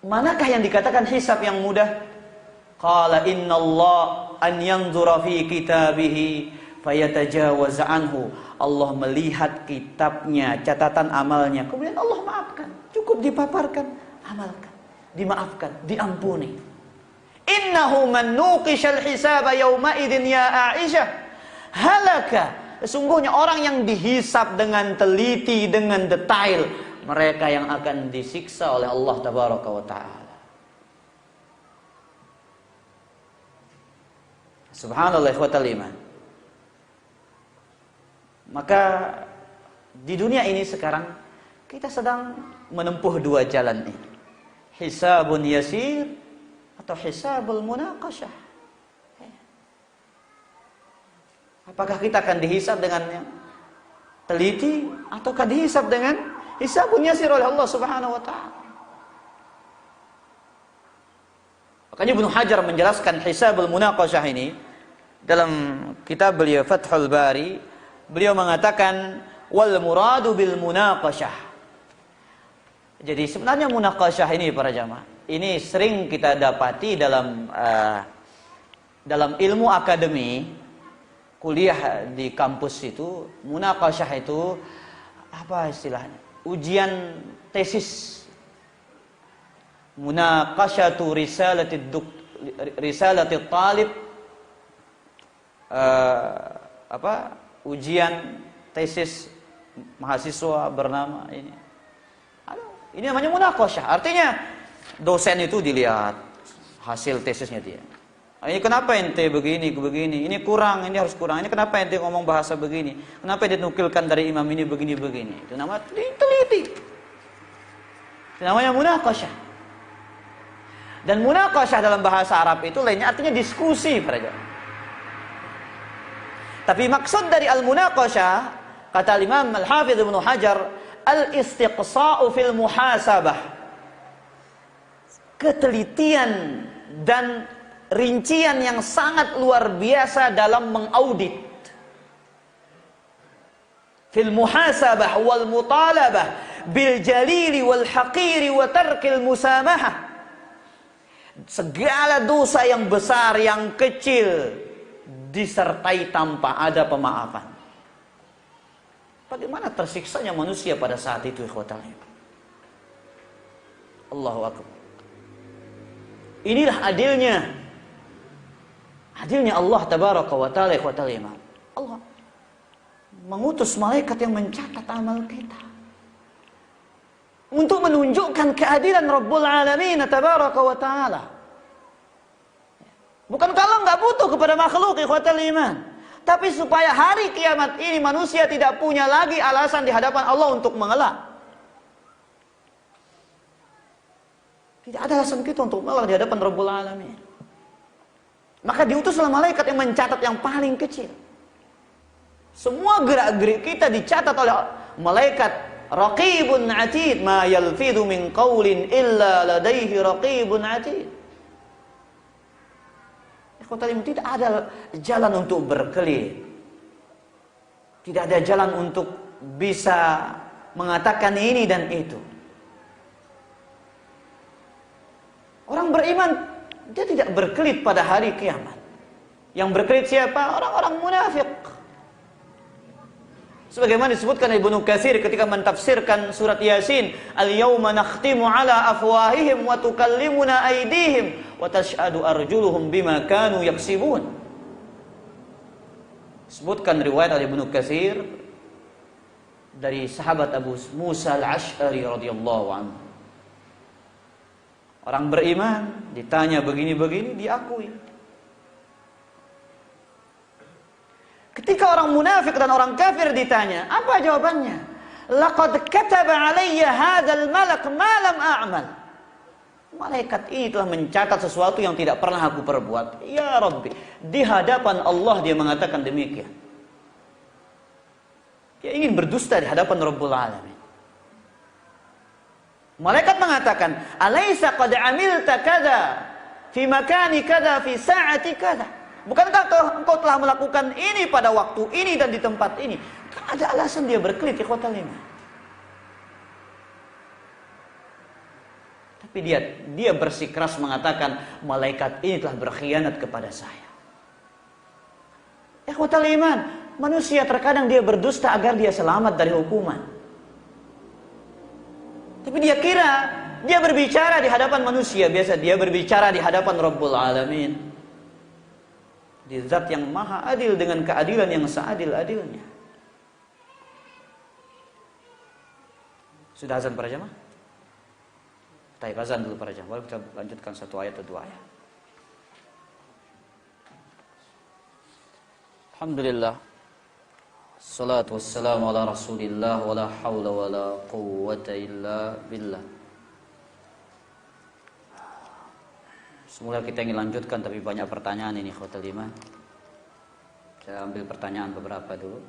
Manakah yang dikatakan hisab yang mudah? Qala inna Allah an yanzura fi kitabihi fayatajawaz anhu. Allah melihat kitabnya, catatan amalnya, kemudian Allah maafkan. Cukup dipaparkan, amalkan, dimaafkan, diampuni. Innahu man nuqishal hisaba yawma idin ya Aisyah halaka. Sesungguhnya orang yang dihisab dengan teliti, dengan detail, mereka yang akan disiksa oleh Allah tabaraka wa ta'ala. Subhanallah ikhwatal iman. Maka di dunia ini sekarang kita sedang menempuh dua jalan ini. Hisabun yasir atau hisabul munaqashah. Apakah kita akan dihisab dengan yang teliti ataukah dihisab dengan hisabun yasir oleh Allah Subhanahu wa taala? Makanya Ibnu Hajar menjelaskan hisabul munaqashah ini dalam kitab beliau Fathul Bari. Beliau mengatakan wal muradu bil munaqashah. Jadi sebenarnya munaqashah ini para jamaah, ini sering kita dapati dalam ilmu akademi, kuliah di kampus itu. Munaqashah itu apa istilahnya? Ujian tesis. Munaqashatu risalatid talib, ujian tesis mahasiswa bernama ini. Ini namanya munaqashah. Artinya dosen itu dilihat hasil tesisnya dia. Ini kenapa ente begini, ini kurang, ini harus kurang. Ini kenapa ente ngomong bahasa begini? Kenapa dia nukilkan dari imam ini begini? Itu namanya teliti. Itu namanya munaqashah. Dan munaqashah dalam bahasa Arab itu lainnya artinya diskusi para jamaah. Tapi maksud dari al-munaqashah, kata Imam Al-Hafidz Ibnu Hajar, al-istiqsa'u fil muhasabah. Ketelitian dan rincian yang sangat luar biasa dalam mengaudit. Fil muhasabah wal mutalabah bil jalili wal haqiri wa tarkil musamahah. Segala dosa yang besar, yang kecil disertai tanpa ada pemaafan. Bagaimana tersiksanya manusia pada saat itu, ikhwatal. Allahu akbar. Inilah adilnya Allah tabaraka wa taala, ikhwatal iman. Allah mengutus malaikat yang mencatat amal kita untuk menunjukkan keadilan Rabbul Alamin tabaraka wa taala. Bukan kalau nggak butuh kepada makhluk, ikhwatal iman, tapi supaya hari kiamat ini manusia tidak punya lagi alasan di hadapan Allah untuk mengelak. Tidak ada alasan kita untuk mengelak di hadapan Rabbul Alamin. Maka diutuslah malaikat yang mencatat yang paling kecil. Semua gerak-gerik kita dicatat oleh malaikat. Raqibun atid, ma yalfidhu min qawlin illa ladaihi raqibun atid. Tidak ada jalan untuk berkelit. Tidak ada jalan untuk bisa mengatakan ini dan itu. Orang beriman, dia tidak berkelit pada hari kiamat. Yang berkelit siapa? Orang-orang munafik. Sebagaimana disebutkan Ibnu Katsir ketika mentafsirkan surat Yasin, al-yauma nakhtimu ala afwahihim wa tukallimuna aydihim wa tashhadu arjuluhum bima kanu yaksibun. Sebutkan riwayat dari Ibnu Katsir dari sahabat Abu Musa al-Asy'ari radhiyallahu anhu. Orang beriman ditanya begini-begini, diakui. Ketika orang munafik dan orang kafir ditanya, apa jawabannya? Laqad kataba alayya hadzal malak ma lam a'mal. Malaikat ini telah mencatat sesuatu yang tidak pernah aku perbuat. Ya Rabbi, di hadapan Allah dia mengatakan demikian. Dia ingin berdusta di hadapan Rabbul Alamin. Malaikat mengatakan, "Alaisa qad amilta kada fi makani kada fi sa'ati kada?" Bukankah engkau telah melakukan ini pada waktu ini dan di tempat ini? Kan ada alasan dia berkelit, ikhwatal iman. Tapi dia bersikeras mengatakan, malaikat ini telah berkhianat kepada saya. Ikhwatal iman, manusia terkadang dia berdusta agar dia selamat dari hukuman. Tapi dia kira dia berbicara di hadapan manusia, biasa dia berbicara di hadapan Rabbul Alamin. Di zat yang maha adil dengan keadilan yang seadil-adilnya. Sudah azan para jamaah? Taib azan dulu para jamaah. Baru kita lanjutkan satu ayat atau dua ayat. Alhamdulillah. Salatu wassalamu ala Rasulillah wa la haula wa la quwwata illa billah. Semula kita ingin lanjutkan tapi banyak pertanyaan ini ikhwatal iman. Saya ambil pertanyaan beberapa dulu.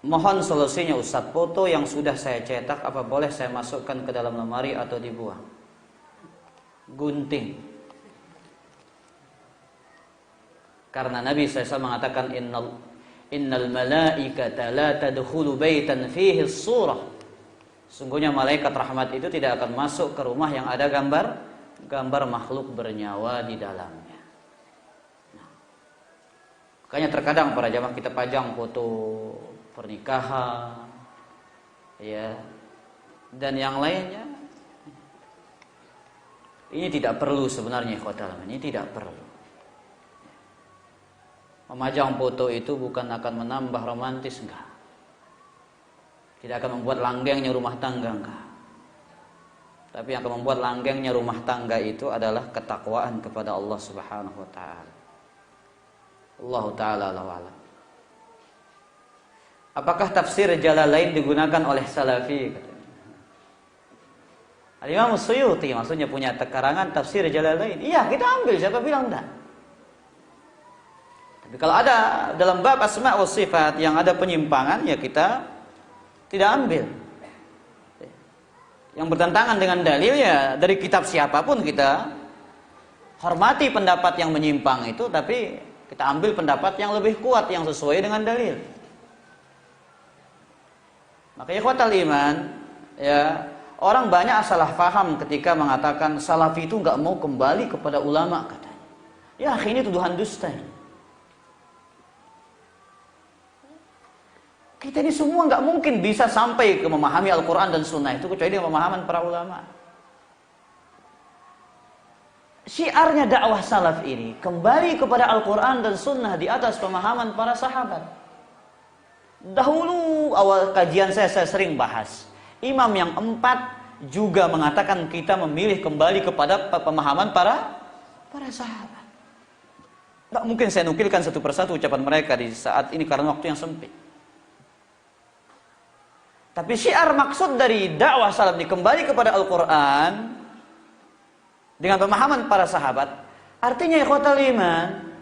Mohon solusinya Ustaz, foto yang sudah saya cetak apa boleh saya masukkan ke dalam lemari atau dibuang? Gunting. Karena Nabi SAW mengatakan innal malaikata la tadkhulu baitan fihi surah. Sungguhnya malaikat rahmat itu tidak akan masuk ke rumah yang ada gambar makhluk bernyawa di dalamnya. Nah, makanya terkadang para jamaah kita pajang foto pernikahan, ya, dan yang lainnya. Ini tidak perlu sebenarnya ikhwatal, ini tidak perlu. Memajang foto itu bukan akan menambah romantis, enggak. Tidak akan membuat langgengnya rumah tangga, enggak. Tapi yang akan membuat langgengnya rumah tangga itu adalah ketakwaan kepada Allah Subhanahu wa taala. Allah taala alam. Apakah tafsir Jalalain digunakan oleh Salafi? Al-Imam Suyuti maksudnya punya karangan tafsir Jalalain. Iya, kita ambil, siapa bilang enggak? Tapi kalau ada dalam bab asma wa sifat yang ada penyimpangan, ya kita tidak ambil. Yang bertentangan dengan dalil, ya dari kitab siapapun kita hormati pendapat yang menyimpang itu, tapi kita ambil pendapat yang lebih kuat yang sesuai dengan dalil. Makanya ikhwatal iman, ya, orang banyak salah paham ketika mengatakan Salafi itu nggak mau kembali kepada ulama katanya. Ya, ini tuduhan dusta. Kita ini semua nggak mungkin bisa sampai ke memahami Al-Quran dan Sunnah itu kecuali dengan pemahaman para ulama. Syiarnya dakwah salaf ini kembali kepada Al-Quran dan Sunnah di atas pemahaman para sahabat. Dahulu awal kajian saya sering bahas, imam yang 4 juga mengatakan kita memilih kembali kepada pemahaman para sahabat. Tidak mungkin saya nukilkan satu persatu ucapan mereka di saat ini karena waktu yang sempit. Tapi syiar maksud dari dakwah salaf ini kembali kepada Al-Quran dengan pemahaman para sahabat, artinya ikhwatal iman,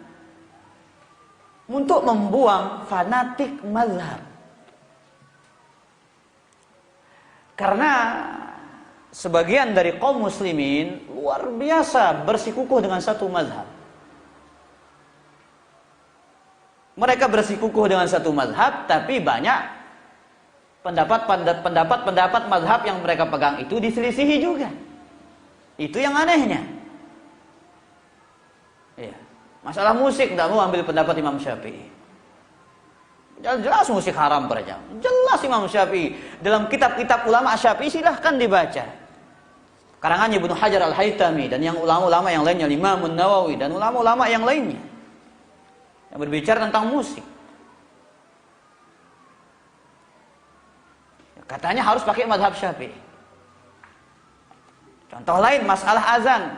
untuk membuang fanatik mazhab. Karena sebagian dari kaum muslimin luar biasa bersikukuh dengan satu mazhab. Mereka bersikukuh dengan satu mazhab, tapi banyak pendapat mazhab yang mereka pegang itu diselisihi juga. Itu yang anehnya. Ya. Masalah musik tidak mau ambil pendapat Imam Syafi'i. Jelas musik haram para jamaah. Jelas Imam Syafi'i dalam kitab-kitab ulama Syafi'i silahkan dibaca. Karangannya Ibnu Hajar Al-Haytami dan yang ulama-ulama yang lainnya, Imam Nawawi dan ulama-ulama yang lainnya yang berbicara tentang musik. Katanya harus pakai mazhab Syafi'i. Contoh lain masalah azan.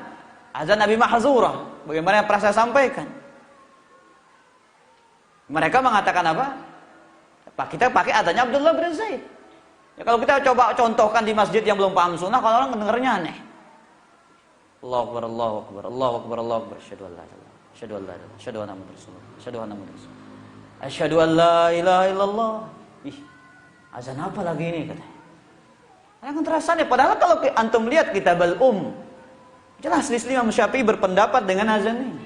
Azan Nabi Mahzurah. Bagaimana yang pernah saya sampaikan. Mereka mengatakan apa? Kita pakai azannya Abdullah bin Zaid. Ya, kalau kita coba contohkan di masjid yang belum paham sunnah, kalau orang mendengarnya aneh. Allahu Akbar, Allahu Akbar, Allahu Akbar, Allahu Akbar. Asyhadu an la ilaha illallah, asyhadu an la ilaha illallah, asyhadu anna Muhammadar Rasulullah, asyhadu anna Muhammadar Rasulullah. Asyhadu an la ilaha illallah. Ih, azan apa lagi ini katanya? Yang terasa nih, padahal kalau antum lihat kitab jelas di sini Imam Syafi'i berpendapat dengan azan ini.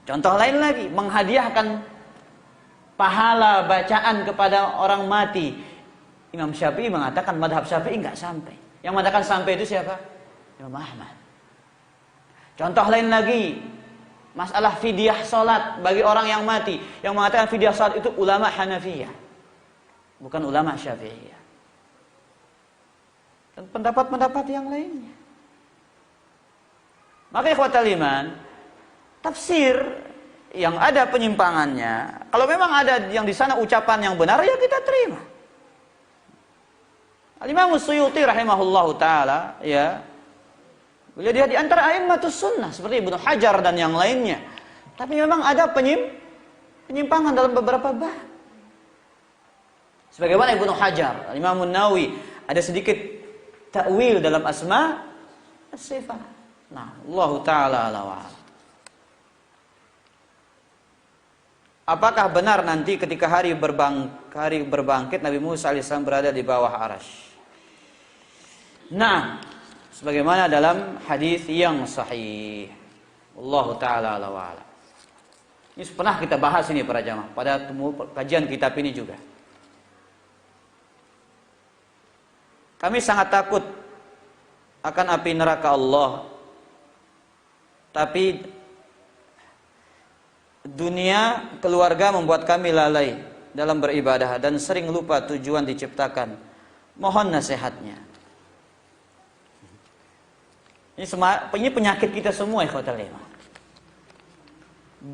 Contoh lain lagi, menghadiahkan pahala bacaan kepada orang mati. Imam Syafi'i mengatakan madhab Syafi'i enggak sampai. Yang mengatakan sampai itu siapa? Imam Ahmad. Contoh lain lagi, masalah fidyah salat bagi orang yang mati. Yang mengatakan fidyah salat itu ulama Hanafiyah, bukan ulama Syafi'iyah. Dan pendapat-pendapat yang lainnya. Maka ikhwatal iman, tafsir yang ada penyimpangannya, kalau memang ada yang di sana ucapan yang benar, ya kita terima. Al-Imam Suyuti rahimahullahu taala, ya, beliau dia di antara a'immatus sunnah seperti Ibnu Hajar dan yang lainnya. Tapi memang ada penyimpangan dalam beberapa bab. Sebagaimana Ibnu Hajar, Imam Nawawi ada sedikit ta'wil dalam asma as-sifat. Nah, Allah taala ala. Apakah benar nanti ketika hari berbangkit Nabi Musa alaihissalam berada di bawah arasy? Nah, sebagaimana dalam hadis yang sahih. Allah taala ala. Ini pernah kita bahas ini para jamaah pada kajian kitab ini juga. Kami sangat takut akan api neraka Allah. Tapi dunia, keluarga membuat kami lalai dalam beribadah dan sering lupa tujuan diciptakan. Mohon nasihatnya. Ini penyakit kita semua, ikhwatal iman.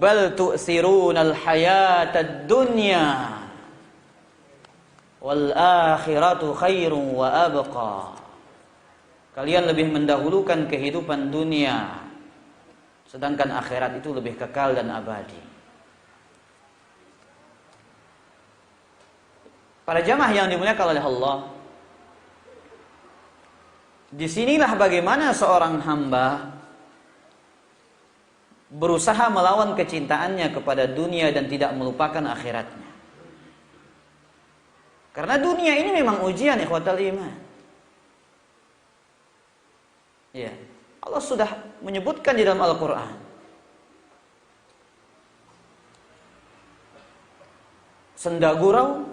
Bal tu'sirunal hayatad dunya wal akhiratu khairun wa abqa. Kalian lebih mendahulukan kehidupan dunia, sedangkan akhirat itu lebih kekal dan abadi. Para jamaah yang dimuliakan oleh Allah, disinilah bagaimana seorang hamba berusaha melawan kecintaannya kepada dunia dan tidak melupakan akhiratnya. Karena dunia ini memang ujian, ikhwatal iman. Ya, Allah sudah menyebutkan di dalam Al-Quran. Senda gurau,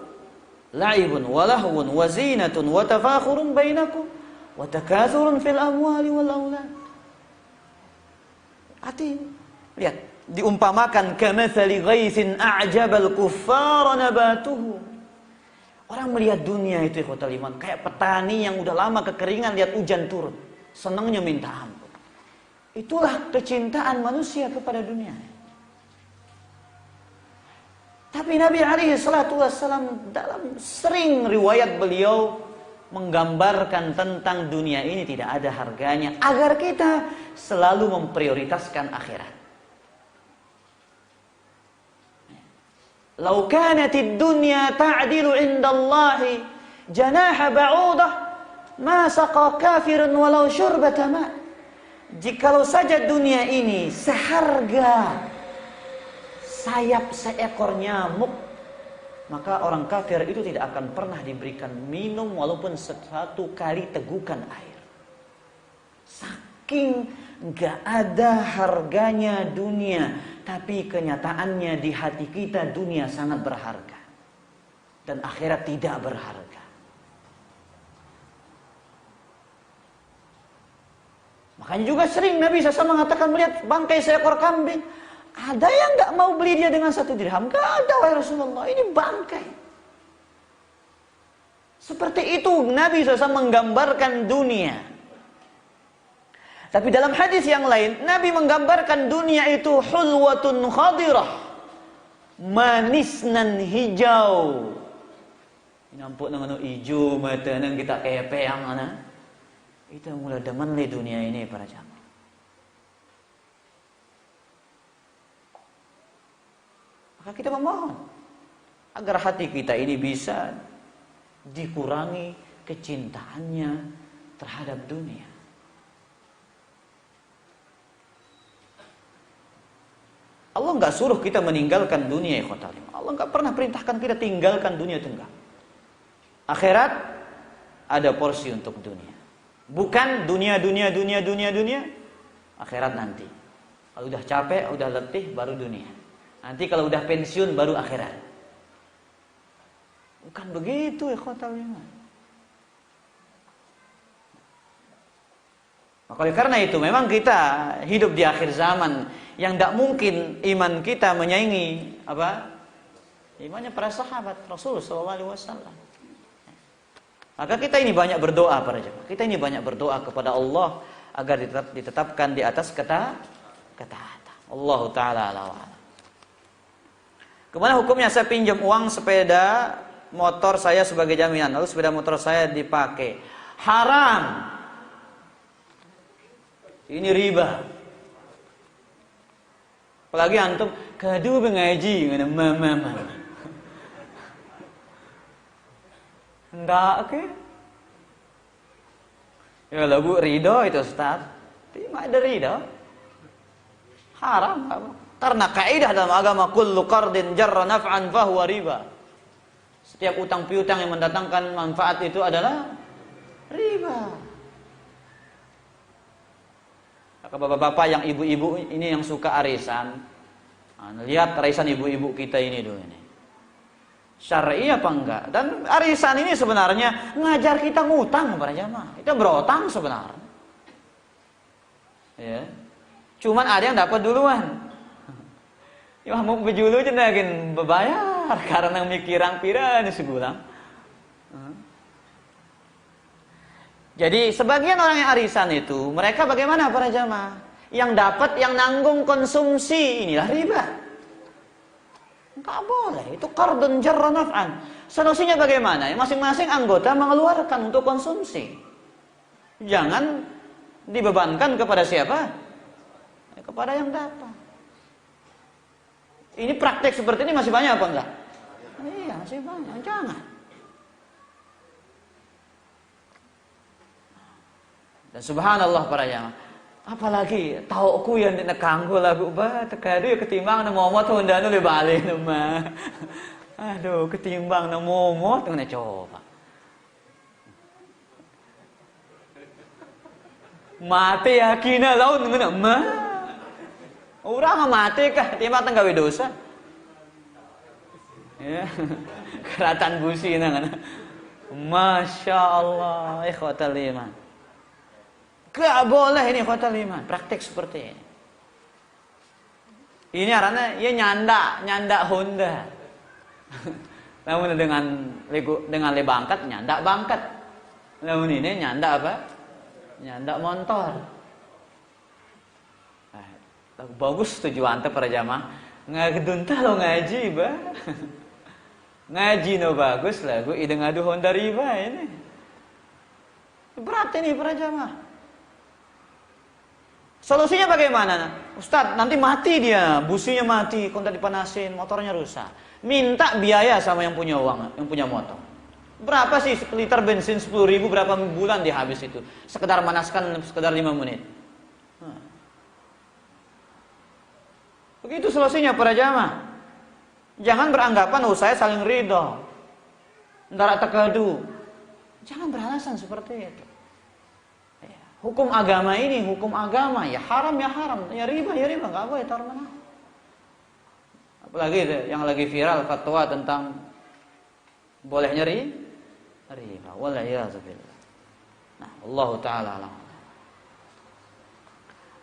la'ibun, walahwun, wazinatun, watafakhurun bainakum, watakathurun fil amwali wal aulad. Hati, lihat, diumpamakan kamathali ghaithin a'jabal kuffara nabatuhu. Orang melihat dunia itu, ikhwatal iman, kayak petani yang udah lama kekeringan, lihat hujan turun, senangnya minta ampun. Itulah kecintaan manusia kepada dunia. Tapi Nabi alaihi salatu wassalam dalam sering riwayat beliau menggambarkan tentang dunia ini tidak ada harganya, agar kita selalu memprioritaskan akhirat. Lau kanatid dunya ta'dilu indallahi janaha ba'udah ma saqa kafirun walau syurbata ma'. Jikalau saja dunia ini seharga sayap seekor nyamuk, maka orang kafir itu tidak akan pernah diberikan minum walaupun satu kali tegukan air. Saking gak ada harganya dunia, tapi kenyataannya di hati kita dunia sangat berharga dan akhirat tidak berharga. Makanya juga sering Nabi SAW mengatakan melihat bangkai seekor kambing, ada yang gak mau beli dia dengan 1 dirham? Gak ada, wahai Rasulullah, ini bangkai. Seperti itu Nabi SAW menggambarkan dunia. Tapi dalam hadis yang lain, Nabi menggambarkan dunia itu hulwatun khadirah, manis nan hijau. Nampak dengan hijau mata nang kita kepeang ana. Itu mulai demen li dunia ini para jamaah. Maka kita memohon agar hati kita ini bisa dikurangi kecintaannya terhadap dunia. Allah nggak suruh kita meninggalkan dunia, ikhwatal iman. Allah nggak pernah perintahkan kita tinggalkan dunia, itu enggak. Akhirat ada porsi untuk dunia. Bukan dunia, akhirat nanti. Kalau udah capek, udah letih, baru dunia. Nanti kalau udah pensiun, baru akhirat. Bukan begitu, ikhwatal iman. Maka oleh karena itu memang kita hidup di akhir zaman yang tidak mungkin iman kita menyaingi apa? Imannya para sahabat Rasul sallallahu alaihi wasallam. Maka kita ini banyak berdoa para jemaah. Kita ini banyak berdoa kepada Allah agar ditetapkan di atas ketaatan. Allah taala ala. Kemana hukumnya saya pinjam uang sepeda motor saya sebagai jaminan, lalu sepeda motor saya dipakai? Haram. Ini riba. Apalagi antum kadu mengaji ngene mama. Ndak ke? Ya lagu ridho itu Ustaz. Tidak ada ridho. Haram apa? Karena kaidah dalam agama kullu qardin jarra naf'an fahuwa riba. Setiap utang piutang yang mendatangkan manfaat itu adalah riba. Bapak-bapak yang ibu-ibu ini yang suka arisan, lihat arisan ibu-ibu kita ini dulu ini, syar'i apa enggak? Dan arisan ini sebenarnya ngajar kita ngutang para jamaah, kita berotang sebenarnya. Ya, cuman ada yang dapat duluan. Ya mau bejulu aja nagin bebayar karena mikirang pira ini segulang. Jadi sebagian orang yang arisan itu, mereka bagaimana para jamaah? Yang dapat, yang nanggung konsumsi, inilah riba. Enggak boleh, itu qardun jarra naf'an. Solusinya bagaimana? Masing-masing anggota mengeluarkan untuk konsumsi. Jangan dibebankan kepada siapa? Kepada yang dapat. Ini praktek seperti ini masih banyak apa enggak? Iya, masih banyak. Jangan. Dan subhanallah para jamaah, apalagi tauku yang dinekanggo lagu ba tekadu ya ketimbang na momot hondano le bali nama. Aduh, ketimbang na momot ngene coba. Mati yakina laun ngene mah. Urang mati kah timbang teng gawe dosa. Ya. Keratan busi nang. Masya Allah, ikhwatal iman. Gak boleh ini kota iman, praktek seperti ini. Ini arahnya ya nyanda Honda. Namun dengan le bangkat nyanda bangkat. Namun ini nyanda apa? Nyanda motor. Bagus tujuan teh para jamaah. Ngageduntah lo ngaji ba. Ngaji no bagus lagu ide ngadu Honda riba ini. Berat ini para jamaah. Solusinya bagaimana? Ustadz, nanti mati dia, businya mati, kontak dipanasin, motornya rusak. Minta biaya sama yang punya uang, yang punya motor. Berapa sih liter bensin 10.000 berapa bulan dia habis itu? Sekedar manaskan sekedar 5 menit. Begitu solusinya para jamaah. Jangan beranggapan saya saling ridho. Ndara tekadu. Jangan beralasan seperti itu. Hukum agama ini, hukum agama ya haram, ya riba, nggak boleh taruh mana. Apalagi yang lagi viral fatwa tentang bolehnya riba, wallahiyazubillah. Nah, Allah taala alam.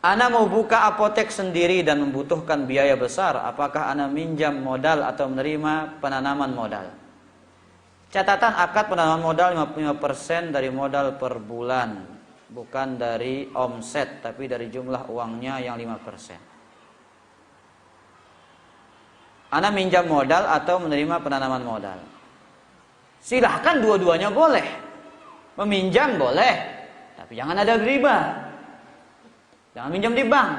Ana mau buka apotek sendiri dan membutuhkan biaya besar, apakah ana minjam modal atau menerima penanaman modal? Catatan akad penanaman modal 55% dari modal per bulan. Bukan dari omset, tapi dari jumlah uangnya yang 5%. Anda minjam modal atau menerima penanaman modal. Silahkan dua-duanya boleh. Meminjam boleh, tapi jangan ada riba. Jangan minjam di bank.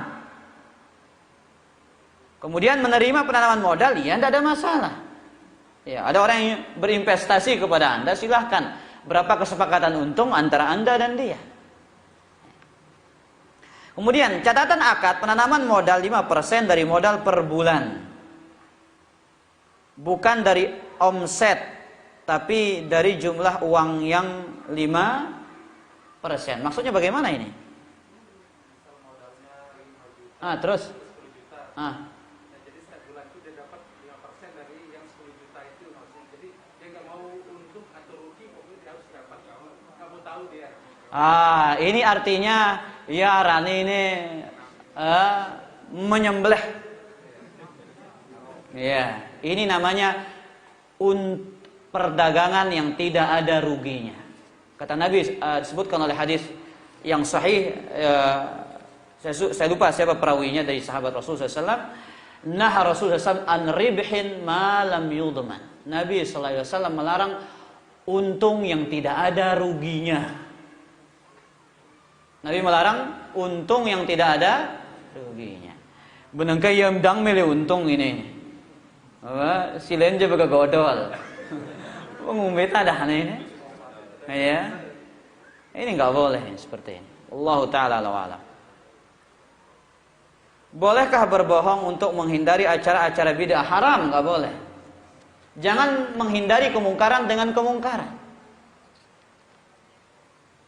Kemudian menerima penanaman modal, ya tidak ada masalah. Ya, ada orang yang berinvestasi kepada Anda, silahkan. Berapa kesepakatan untung antara Anda dan dia. Kemudian catatan akad, penanaman modal 5% dari modal per bulan. Bukan dari omset, tapi dari jumlah uang yang 5%. Maksudnya bagaimana ini? Terus? Jadi setiap bulan itu dia dapat 5% dari yang 10 juta itu. Jadi dia nggak mau untung atau rugi, pokoknya dia harus dapat. Nggak mau tahu dia. Ini artinya ya Rani ini menyembelih. Ya, ini namanya perdagangan yang tidak ada ruginya. Kata Nabi, disebutkan oleh hadis yang sahih, saya lupa siapa perawinya dari sahabat Rasulullah SAW. Nah, Rasulullah SAW an ribhin ma lam yudman. Nabi SAW melarang untung yang tidak ada ruginya. Nabi melarang untung yang tidak ada ruginya. Benangkai yang dang milih untung ini. Silen je begagodol. Ngumit ada ini. Ya. Ini enggak boleh seperti ini. Allah taala alam. Bolehkah berbohong untuk menghindari acara-acara bid'ah? Haram, enggak boleh. Jangan menghindari kemungkaran dengan kemungkaran.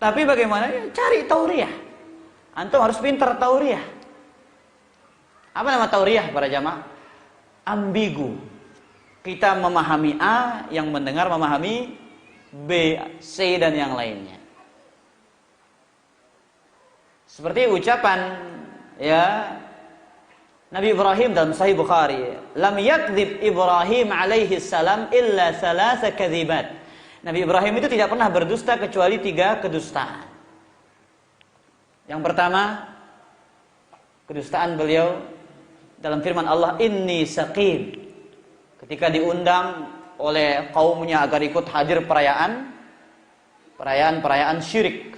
Tapi bagaimana? Ya, cari tauriah. Antum harus pintar tauriah. Apa nama tauriah para jamaah? Ambigu. Kita memahami A, yang mendengar memahami B, C dan yang lainnya. Seperti ucapan ya Nabi Ibrahim dalam Sahih Bukhari, lam yakdzib Ibrahim alaihi salam illa thalatha kadzibat. Nabi Ibrahim itu tidak pernah berdusta kecuali 3 kedustaan. Yang pertama, kedustaan beliau dalam firman Allah, inni saqim. Ketika diundang oleh kaumnya agar ikut hadir perayaan syirik,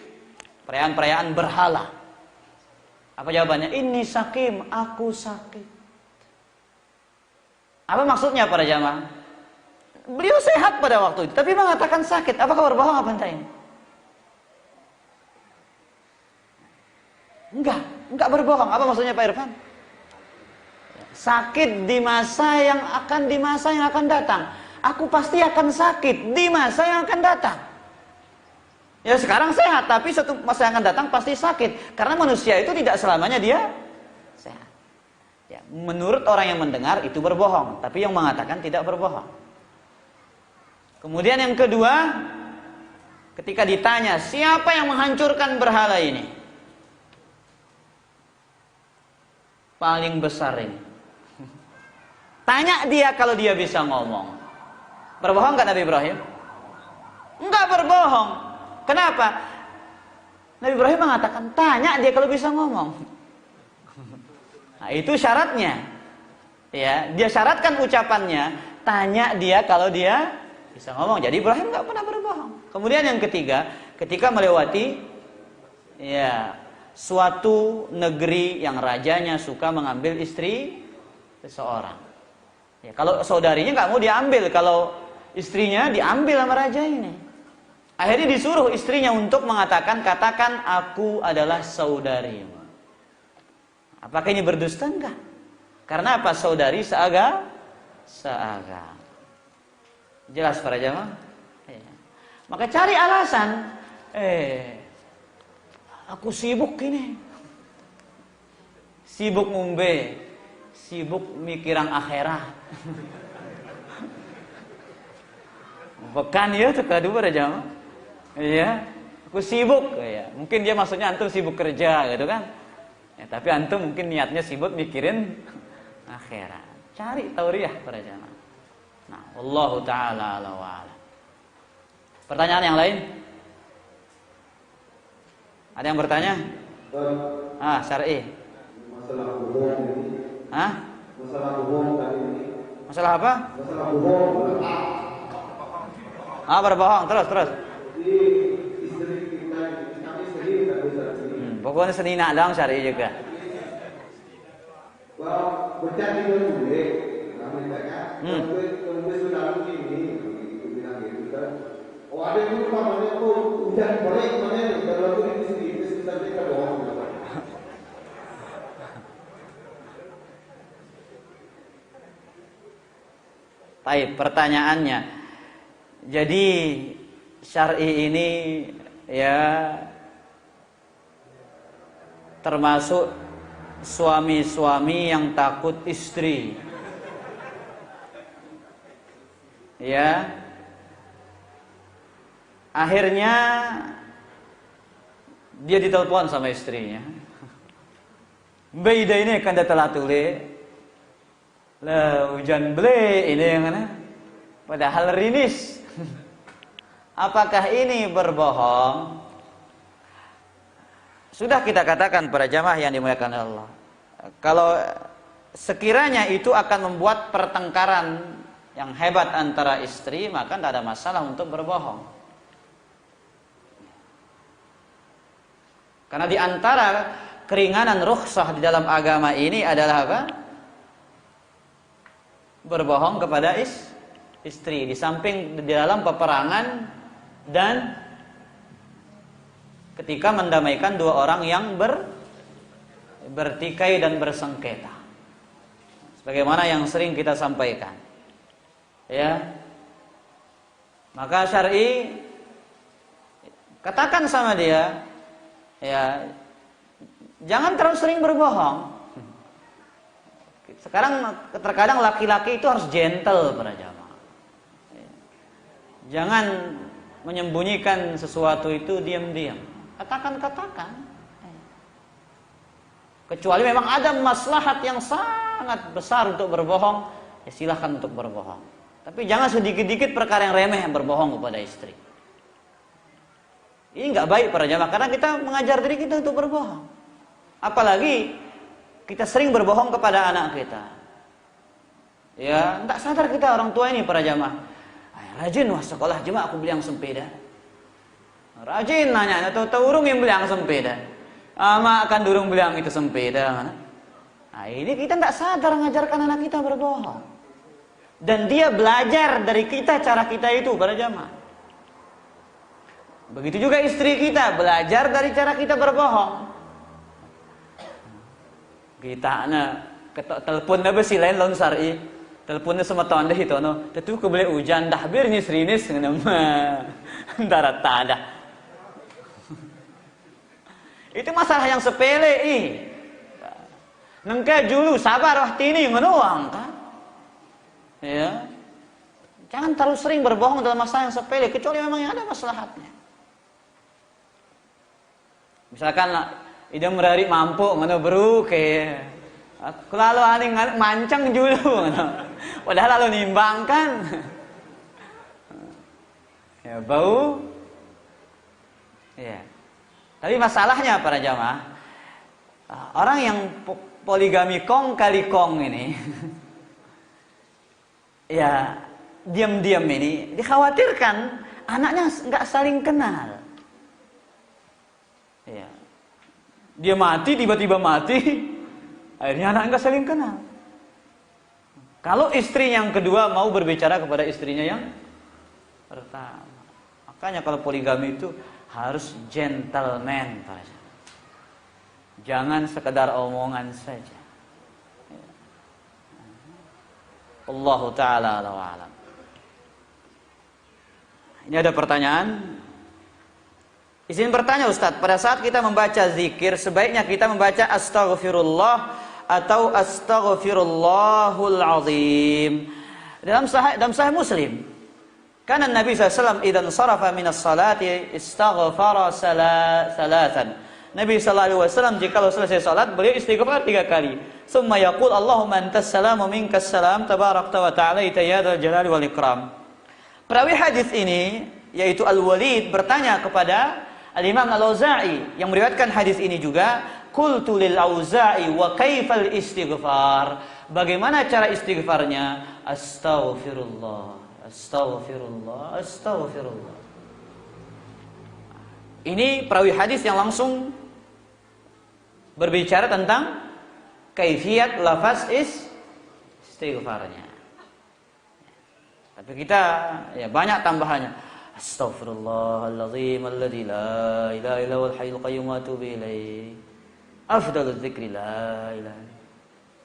perayaan berhala. Apa jawabannya? Inni saqim, aku sakit. Apa maksudnya para jamaah? Beliau sehat pada waktu itu, tapi mengatakan sakit. Apakah berbohong apa entah ini? Enggak berbohong. Apa maksudnya Pak Irfan? Sakit di masa yang akan datang. Aku pasti akan sakit di masa yang akan datang. Ya sekarang sehat, tapi suatu masa yang akan datang pasti sakit. Karena manusia itu tidak selamanya dia sehat. Ya, menurut orang yang mendengar itu berbohong, tapi yang mengatakan tidak berbohong. Kemudian yang kedua, ketika ditanya siapa yang menghancurkan berhala ini? Paling besar ini. Tanya dia kalau dia bisa ngomong. Berbohong gak Nabi Ibrahim? Enggak berbohong. Kenapa? Nabi Ibrahim mengatakan tanya dia kalau bisa ngomong. Nah, itu syaratnya. Ya, dia syaratkan ucapannya, tanya dia kalau dia bisa ngomong. Jadi Ibrahim enggak pernah berbohong. Kemudian yang ketiga, ketika melewati ya suatu negeri yang rajanya suka mengambil istri seseorang. Ya, kalau saudarinya nggak mau diambil, kalau istrinya diambil sama raja ini. Akhirnya disuruh istrinya untuk mengatakan, katakan aku adalah saudarimu. Apakah ini berdusta? Enggak. Karena apa? Saudari seagama. Jelas para jamaah? Ya. Maka cari alasan. Aku sibuk ini. Sibuk ngombe. Sibuk mikiran akhirat. Bukan ya kedua para jamaah. Iya, aku sibuk ya. Mungkin dia maksudnya antum sibuk kerja gitu kan. Ya, tapi antum mungkin niatnya sibuk mikirin akhirat. Cari tauriah para jamaah. Nah, wallahu taala a'lam. Pertanyaan yang lain? Ada yang bertanya? Syar'i. Masalah bohong ini. Masalah bohong tadi ini. Masalah apa? Masalah bohong. Berbohong terus. Di istri kita, kami sendiri tidak bisa sendiri. Pokoknya senina dong syar'i juga. Wah, berjanji dengan gue, kami tanya, gue sudah begini, itu bilang gitu kan. Oh ada yang lupa mana? Oh hujan boleh mana? Kalau itu sendiri kita bohong. Baik, pertanyaannya. Jadi syar'i ini ya termasuk suami-suami yang takut istri. Ya. Akhirnya dia ditelepon sama istrinya. Beda ini kan telah tule. Lah hujan beli ini yang mana? Padahal rinis. Apakah ini berbohong? Sudah kita katakan para jamaah yang dimuliakan Allah. Kalau sekiranya itu akan membuat pertengkaran yang hebat antara istri, maka tidak ada masalah untuk berbohong. Karena di antara keringanan rukhsah di dalam agama ini adalah apa? Berbohong kepada istri. Di samping di dalam peperangan dan ketika mendamaikan dua orang yang bertikai dan bersengketa. Sebagaimana yang sering kita sampaikan. Ya. Maka syar'i katakan sama dia, ya, jangan terlalu sering berbohong. Sekarang terkadang laki-laki itu harus gentle para jamaah. Jangan menyembunyikan sesuatu itu diam-diam. Katakan. Kecuali memang ada maslahat yang sangat besar untuk berbohong, ya silahkan untuk berbohong. Tapi jangan sedikit-dikit perkara yang remeh yang berbohong kepada istri. Ini nggak baik para jamaah, karena kita mengajar diri kita untuk berbohong. Apalagi kita sering berbohong kepada anak kita. Ya, tak sadar kita orang tua ini para jamaah. Rajin wah sekolah jemaah aku beli yang sepeda. Rajin nanya, tahu urung yang beli yang sepeda. Ama akan durung bilang itu sepeda. Nah, ini kita tak sadar mengajarkan anak kita berbohong. Dan dia belajar dari kita cara kita itu para jamaah. Begitu juga istri kita belajar dari cara kita berbohong. Kita telepon na besi lain lawan syar'i. Teleponnya sama tahun dah itu no. Tentu ke boleh hujan dah birnis rinis nama darat tada. Itu masalah yang sepele nengka julu sabar wah tini ngonoang kan. Ya. Jangan terlalu sering berbohong dalam masalah yang sepele kecuali memang ada maslahatnya. Misalkan ida merari mampu ngono bro kayak lalu aning mancang dulu ngono. Padahal lalu nimbangkan. Ya bau. Ya. Tapi masalahnya para jamaah, orang yang poligami kong kali kong ini ya diam-diam ini dikhawatirkan anaknya nggak saling kenal. Ya. Dia mati tiba-tiba mati, akhirnya anak nggak saling kenal. Kalau istri yang kedua mau berbicara kepada istrinya yang pertama, makanya kalau poligami itu harus gentleman, jangan sekedar omongan saja. Allahu ta'ala alam. Ini ada pertanyaan. Izin bertanya Ustaz, pada saat kita membaca zikir sebaiknya kita membaca astaghfirullah atau astaghfirullahul azim. Dalam sahih Muslim, karena Nabi SAW idan sarafa minas salati istaghfara salatan. Nabi SAW jika selesai salat beliau istighfar 3 kali. Summa yaqul Allahumma antas salamu minkas salam tabarakta wa ta'ala ya dzal jalali wal ikram. Perawi hadis ini yaitu Al-Walid bertanya kepada Al-Imam Al-Auza'i yang meriwayatkan hadis ini juga, qultu lil Auza'i wa kaifal istighfar? Bagaimana cara istighfarnya? Astaghfirullah, astaghfirullah, astaghfirullah. Ini perawi hadis yang langsung berbicara tentang kaifiyat lafaz istighfarnya. Tapi kita ya banyak tambahannya. Astaghfirullahaladzim alladzi la ilaha illa huwal hayyul qayyum wa atubu ilaih. Afdaluz dzikri la ilaha.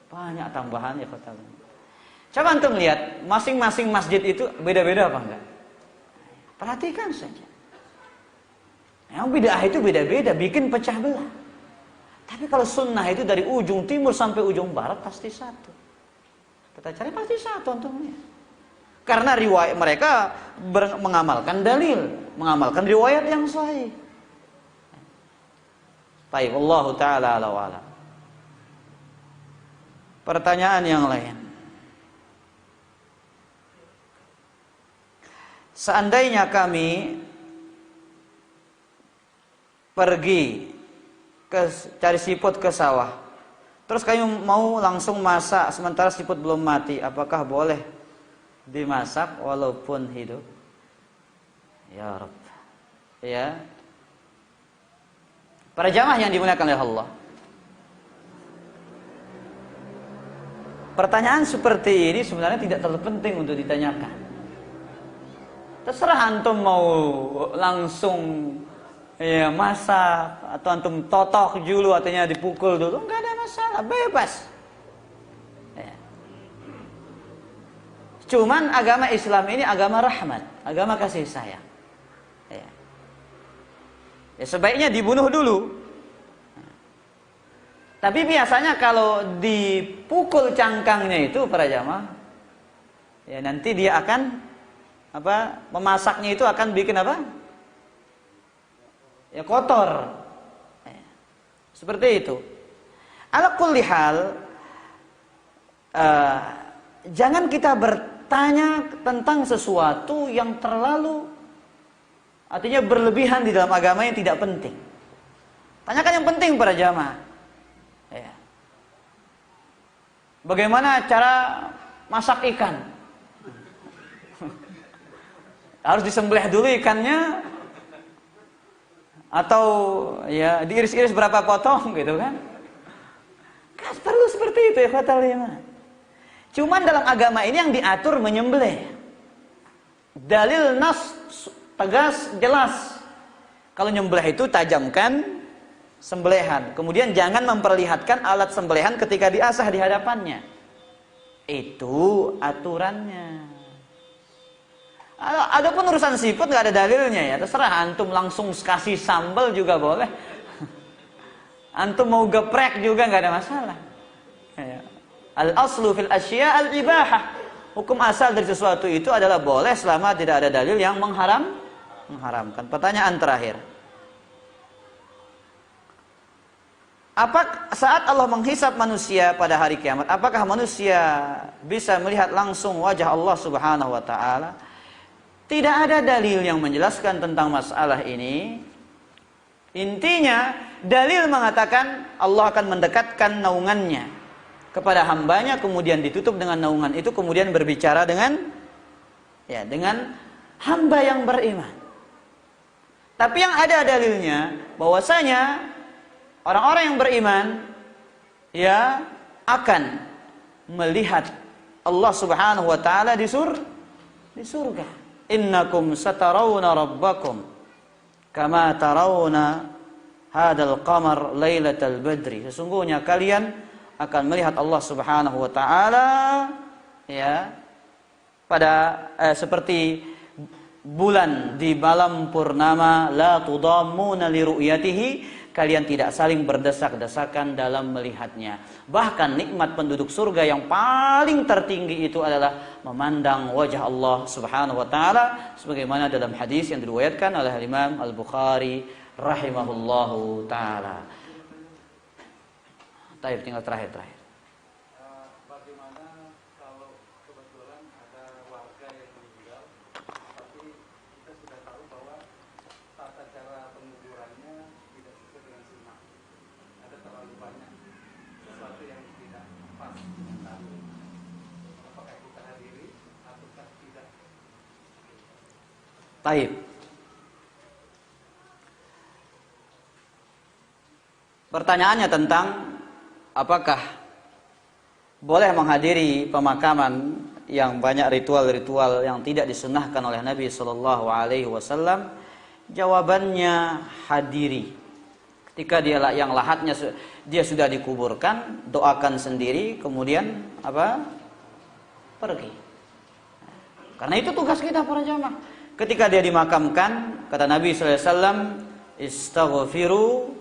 Banyak tambahan ya kata. Coba antum lihat, masing-masing masjid itu beda-beda apa enggak? Perhatikan saja. Yang bid'ah itu beda-beda, bikin pecah belah. Tapi kalau sunnah itu dari ujung timur sampai ujung barat pasti satu. Kita cari pasti satu antum lihat. Karena riwayat mereka mengamalkan dalil, mengamalkan riwayat yang sahih. Baik, Allah Ta'ala ala wa ala. Pertanyaan yang lain. Seandainya kami pergi cari siput ke sawah, terus kami mau langsung masak sementara siput belum mati, apakah boleh dimasak walaupun hidup? Ya Rabb. Ya. Para jamaah yang dimuliakan oleh Allah, pertanyaan seperti ini sebenarnya tidak terlalu penting untuk ditanyakan. Terserah antum mau langsung ya masak atau antum totok dulu, artinya dipukul dulu, enggak ada masalah, bebas. Ya. Cuman agama Islam ini agama rahmat, agama kasih sayang. Ya sebaiknya dibunuh dulu. Tapi biasanya kalau dipukul cangkangnya itu para jamaah, ya nanti dia akan memasaknya itu akan bikin apa? Ya kotor. Ya, seperti itu. Ala kulli hal, jangan kita bertanya tentang sesuatu yang terlalu, artinya berlebihan di dalam agama yang tidak penting. Tanyakan yang penting para jamaah. Ya. Bagaimana cara masak ikan? Harus disembelih dulu ikannya, atau ya diiris-iris berapa potong gitu kan? Kan perlu seperti itu ya fatal iman. Cuman dalam agama ini yang diatur menyembelih. Dalil nas tegas, jelas. Kalau nyembelih itu tajamkan sembelihan. Kemudian jangan memperlihatkan alat sembelihan ketika diasah di hadapannya. Itu aturannya. Adapun urusan siput nggak ada dalilnya ya. Terserah antum langsung kasih sambal juga boleh. Antum mau geprek juga nggak ada masalah. Al aslu fil asya al ibahah. Hukum asal dari sesuatu itu adalah boleh selama tidak ada dalil yang mengharamkan. Pertanyaan terakhir. Saat Allah menghisab manusia pada hari kiamat, apakah manusia bisa melihat langsung wajah Allah Subhanahu wa taala? Tidak ada dalil yang menjelaskan tentang masalah ini. Intinya, dalil mengatakan Allah akan mendekatkan naungannya kepada hambanya, kemudian ditutup dengan naungan itu, kemudian berbicara dengan hamba yang beriman. Tapi yang ada dalilnya bahwasanya orang-orang yang beriman ya akan melihat Allah Subhanahu wa taala di surga. Innakum satarawna rabbakum kama tarawna hadal qamar lailatal badri. Sesungguhnya kalian akan melihat Allah Subhanahu wa taala ya pada seperti bulan di malam purnama, la tudammuna li ru'yatihi, kalian tidak saling berdesak-desakan dalam melihatnya. Bahkan nikmat penduduk surga yang paling tertinggi itu adalah memandang wajah Allah Subhanahu wa taala sebagaimana dalam hadis yang diriwayatkan oleh Imam Al-Bukhari rahimahullahu taala. Taib, tinggal terakhir. Bagaimana kalau kebetulan ada warga yang meninggal, tapi kita sudah tahu bahwa tata cara penguburannya tidak sesuai dengan sunnah, ada terlalu banyak sesuatu yang tidak pas dengan dalil. Apakah kita hadiri ataukah tidak? Taib. Pertanyaannya tentang apakah boleh menghadiri pemakaman yang banyak ritual-ritual yang tidak disunnahkan oleh Nabi Shallallahu Alaihi Wasallam? Jawabannya hadiri. Ketika dia yang lahatnya dia sudah dikuburkan, doakan sendiri, kemudian pergi. Karena itu tugas kita para jamaah. Ketika dia dimakamkan, kata Nabi SAW, istaghfiru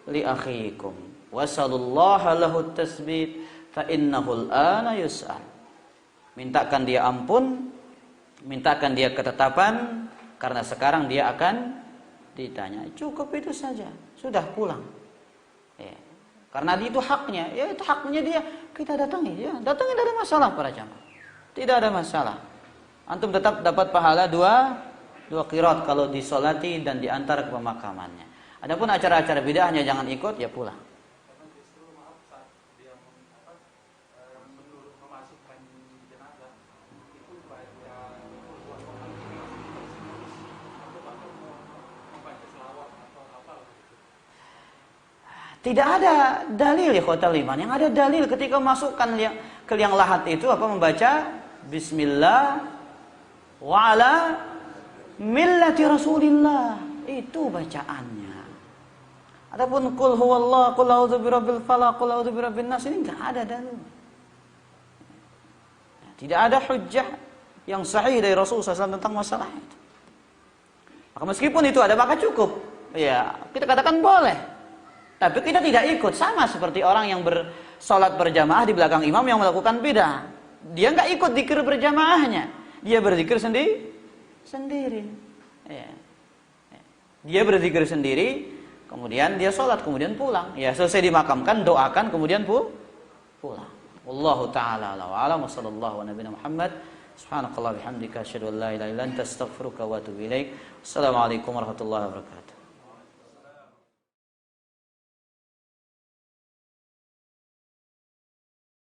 li akhikum wasallallahu lahu tasbit fa innahu al-ana yus'al. Mintakan dia ampun, mintakan dia ketetapan, karena sekarang dia akan ditanya. Cukup itu saja, sudah pulang. Ya. Karena itu haknya, ya itu haknya dia, kita datangi, ya datangi, tidak ada masalah para jamaah, tidak ada masalah. Antum tetap dapat pahala dua qiraat kalau disolati dan diantar ke pemakamannya. Adapun acara-acara bid'ahnya jangan ikut, ya pulang. Karena justru maaf saat dia memasukkan jenazah itu baca membaca selawat atau apa gitu. Tidak ada dalil ya khotal iman. Yang ada dalil ketika masukkan ke liang lahat itu apa, membaca Bismillah wa ala millati Rasulillah, itu bacaannya. Adapun qul huwallah, qul a'udzu birabbil falaq, qul a'udzu birabbin nas, ini enggak ada dalil. Tidak ada hujjah yang sahih dari Rasulullah SAW tentang masalah itu. Maka meskipun itu ada, maka cukup. Ya, kita katakan boleh. Tapi kita tidak ikut, sama seperti orang yang bersolat berjamaah di belakang imam yang melakukan bid'ah. Dia enggak ikut zikir berjamaahnya. Dia berzikir sendiri. Ya. Dia berzikir sendiri, kemudian dia sholat, kemudian pulang. Ya, selesai dimakamkan, doakan, kemudian pulang. Wallahu ta'ala ala wa alam wa sallallahu wa nabiyana Muhammad. Subhanakallah bihamdika asyhadu an la ilaha illa anta astaghfiruka wa atubu ilaik. Assalamualaikum warahmatullahi wabarakatuh.